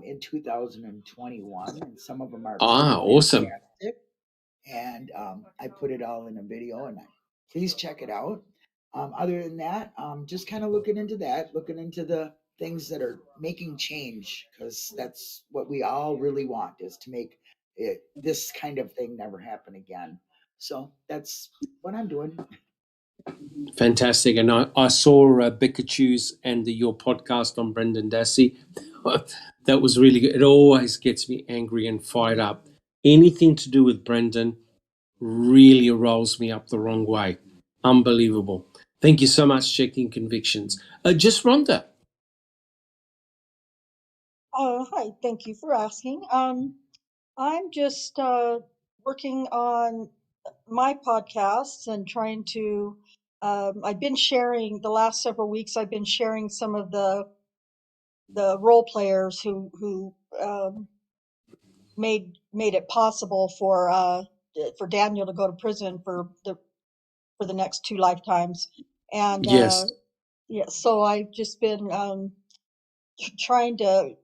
in 2021, and some of them are pretty Awesome. fantastic. And I put it all in a video, and please check it out. Other than that, just kind of looking into the things that are making change, because that's what we all really want, is to make this kind of thing never happen again. So that's what I'm doing. Fantastic. And I saw Becca Choose and your podcast on Brendan Dassey. That was really good. It always gets me angry and fired up. Anything to do with Brendan really rolls me up the wrong way. Unbelievable. Thank you so much, Checking Convictions. Just Rhonda. Hi, thank you for asking. I'm just working on my podcasts and trying to. I've been sharing the last several weeks. I've been sharing some of the role players who made it possible for Daniel to go to prison for the next 2 lifetimes, and Yes. yeah. So I've just been trying to,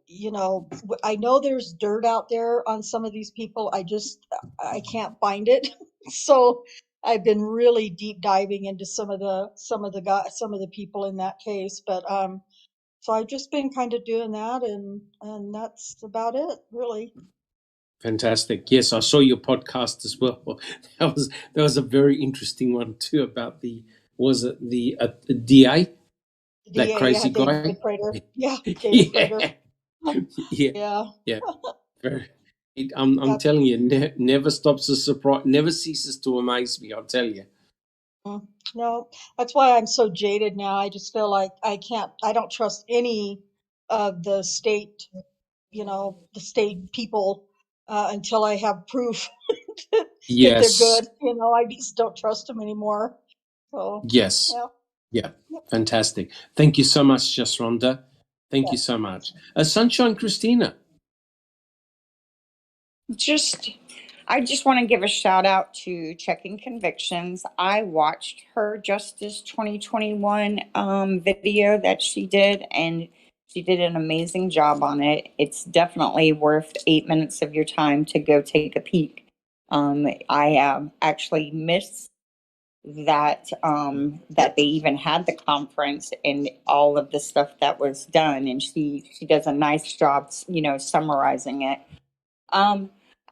I know there's dirt out there on some of these people. I can't find it. So I've been really deep diving into some of the people in that case. But so I've just been kind of doing that, and that's about it, really. Fantastic. Yes, I saw your podcast as well. That was a very interesting one too, about the DA, that DA, crazy guy. David Prater. Yeah, David Prater. Yeah. Yeah. I'm telling you, never stops to surprise, never ceases to amaze me. I'll tell you. No, that's why I'm so jaded now. I just feel like I don't trust any of the state, the state people until I have proof that they're Yes. good. I just don't trust them anymore. So, Yes. yeah. Yeah. Yep. Fantastic. Thank you so much, Just Rhonda. Thank you so much. Sunshine Christina. I just want to give a shout out to Checking Convictions. I watched her Justice 2021 video that she did, and she did an amazing job on it. It's definitely worth 8 minutes of your time to go take a peek. I actually missed that they even had the conference and all of the stuff that was done, and she does a nice job, summarizing it.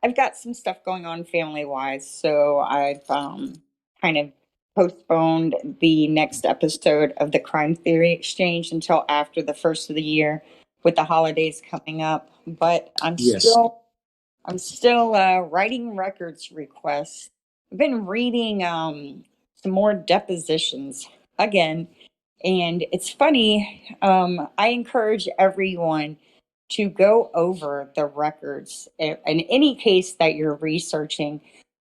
I've got some stuff going on family wise, so I've kind of postponed the next episode of the Crime Theory Exchange until after the first of the year, with the holidays coming up. But I'm still writing records requests. I've been reading some more depositions again, and it's funny. I encourage everyone to go over the records in any case that you're researching.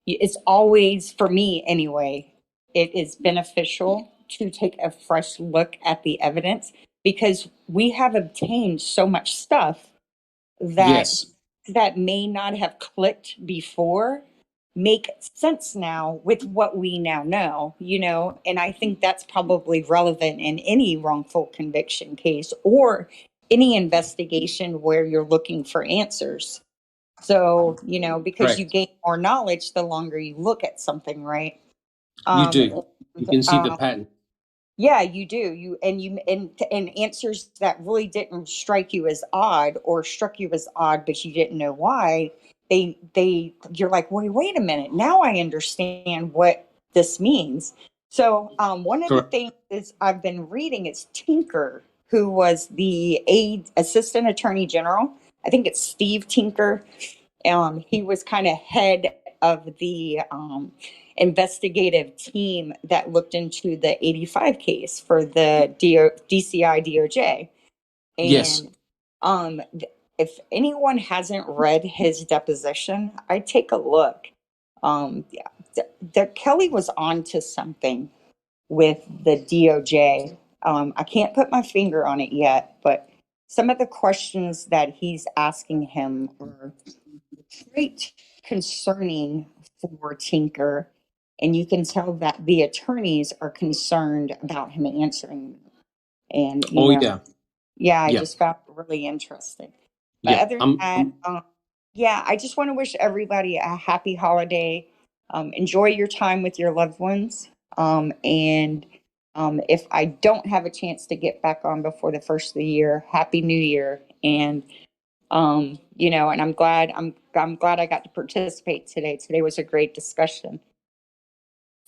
It's always, for me anyway, it is beneficial to take a fresh look at the evidence because we have obtained so much stuff that Yes, that may not have clicked before make sense now with what we now know, and I think that's probably relevant in any wrongful conviction case or any investigation where you're looking for answers. So, because you correct. gain more knowledge the longer you look at something, right? You Um, do. You and, can see the pattern. yeah, you do. And answers that really didn't strike you as odd or struck you as odd, but you didn't know why. You're like, wait a minute. Now I understand what this means. So, one of the Correct. things is I've been reading is Tinker, who was the assistant attorney general. I think it's Steve Tinker. He was kind of head of the investigative team that looked into the 85 case for the DCI DOJ. Yes. And if anyone hasn't read his deposition, I take a look. Yeah, Kelly was on to something with the DOJ. I can't put my finger on it yet, but some of the questions that he's asking him are quite concerning for Tinker. And you can tell that the attorneys are concerned about him answering them. And, Oh yeah. yeah, I Yeah. just found it really interesting. But Yeah. other than that, yeah, I just want to wish everybody a happy holiday. Enjoy your time with your loved ones. And if I don't have a chance to get back on before the first of the year, Happy New Year. And and I'm glad I got to participate today. Today was a great discussion.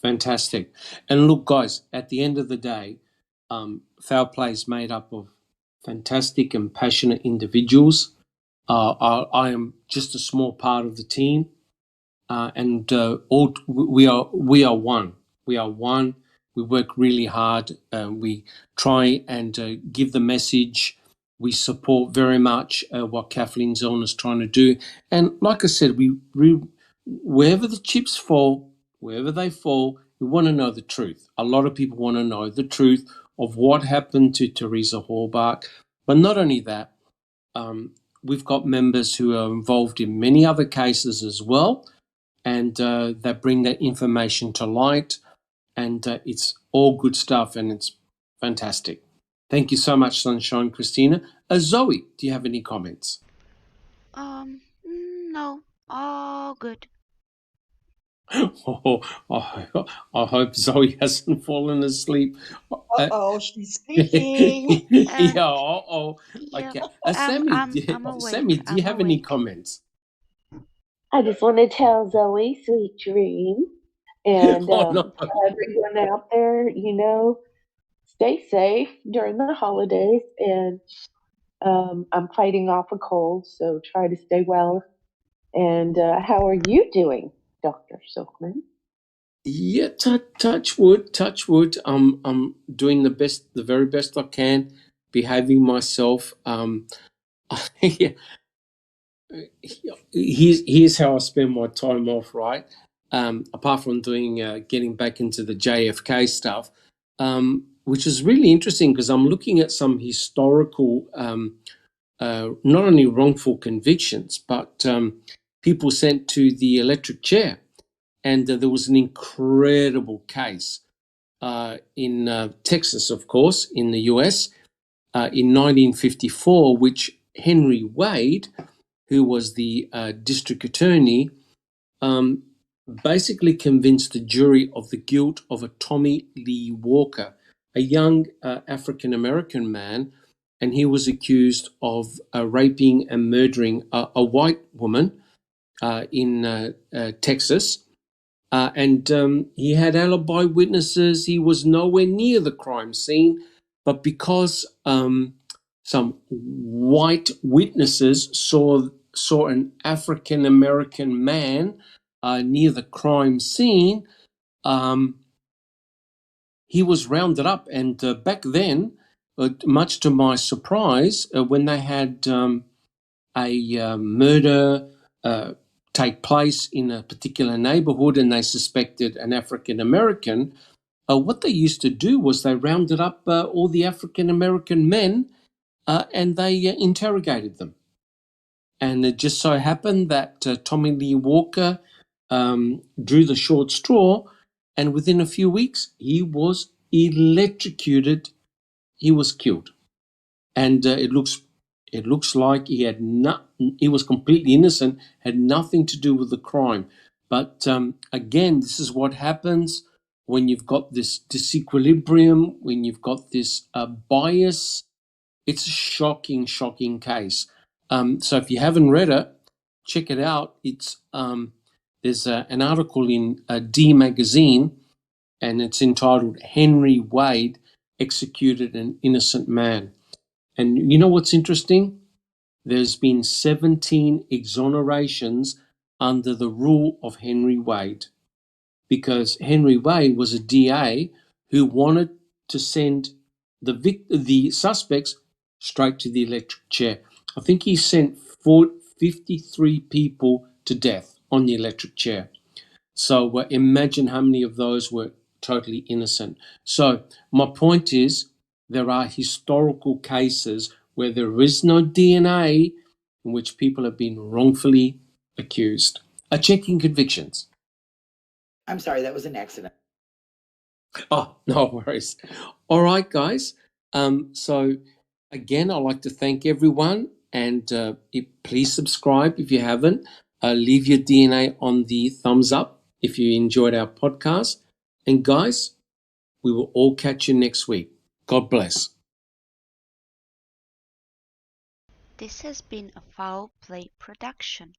Fantastic. And look, guys, at the end of the day, Foul Play is made up of fantastic and passionate individuals. I am just a small part of the team, and all we are one. We are one. We work really hard. We try and give the message. We support very much what Kathleen Zellner is trying to do. And like I said, wherever the chips fall, wherever they fall, we want to know the truth. A lot of people want to know the truth of what happened to Teresa Halbach. But not only that, we've got members who are involved in many other cases as well, and they bring that information to light, and it's all good stuff, and it's fantastic. Thank you so much, Sunshine Christina. Zoe, do you have any comments? No, all good. Oh, I hope Zoe hasn't fallen asleep. She's speaking. Yeah, Yeah, okay. I'm Sammy, awake. do you I'm have any awake. comments? I just want to tell Zoe sweet dreams. And Oh, no. everyone out there, stay safe during the holidays. And I'm fighting off a cold, so try to stay well. And how are you doing, Dr. Silkman? Yeah, touch wood, touch wood. I'm doing the very best I can, behaving myself. Yeah, here's how I spend my time off, right? Apart from doing getting back into the JFK stuff, which is really interesting because I'm looking at some historical, not only wrongful convictions, but people sent to the electric chair. And there was an incredible case in Texas, of course, in the US, in 1954, which Henry Wade, who was the district attorney, basically convinced the jury of the guilt of a Tommy Lee Walker, a young African American man, and he was accused of raping and murdering a white woman in Texas. And he had alibi witnesses. He was nowhere near the crime scene, but because some white witnesses saw an African American man near the crime scene, he was rounded up. And back then, much to my surprise, when they had a murder take place in a particular neighborhood and they suspected an African American, what they used to do was they rounded up all the African American men and they interrogated them. And it just so happened that Tommy Lee Walker drew the short straw, and within a few weeks, he was electrocuted. He was killed, and it looks like he was completely innocent, had nothing to do with the crime. But again, this is what happens when you've got this disequilibrium, when you've got this bias. It's a shocking, shocking case. So if you haven't read it, check it out. It's there's an article in D magazine, and it's entitled "Henry Wade Executed an Innocent Man." And you know what's interesting? There's been 17 exonerations under the rule of Henry Wade, because Henry Wade was a DA who wanted to send the suspects straight to the electric chair. I think he sent 53 people to death on the electric chair. So imagine how many of those were totally innocent. So my point is, there are historical cases where there is no DNA in which people have been wrongfully accused. Checking convictions. I'm sorry, that was an accident. Oh, no worries. All right, guys. So again, I'd like to thank everyone, and please subscribe if you haven't. Leave your DNA on the thumbs up if you enjoyed our podcast. And guys, we will all catch you next week. God bless. This has been a Foul Play production.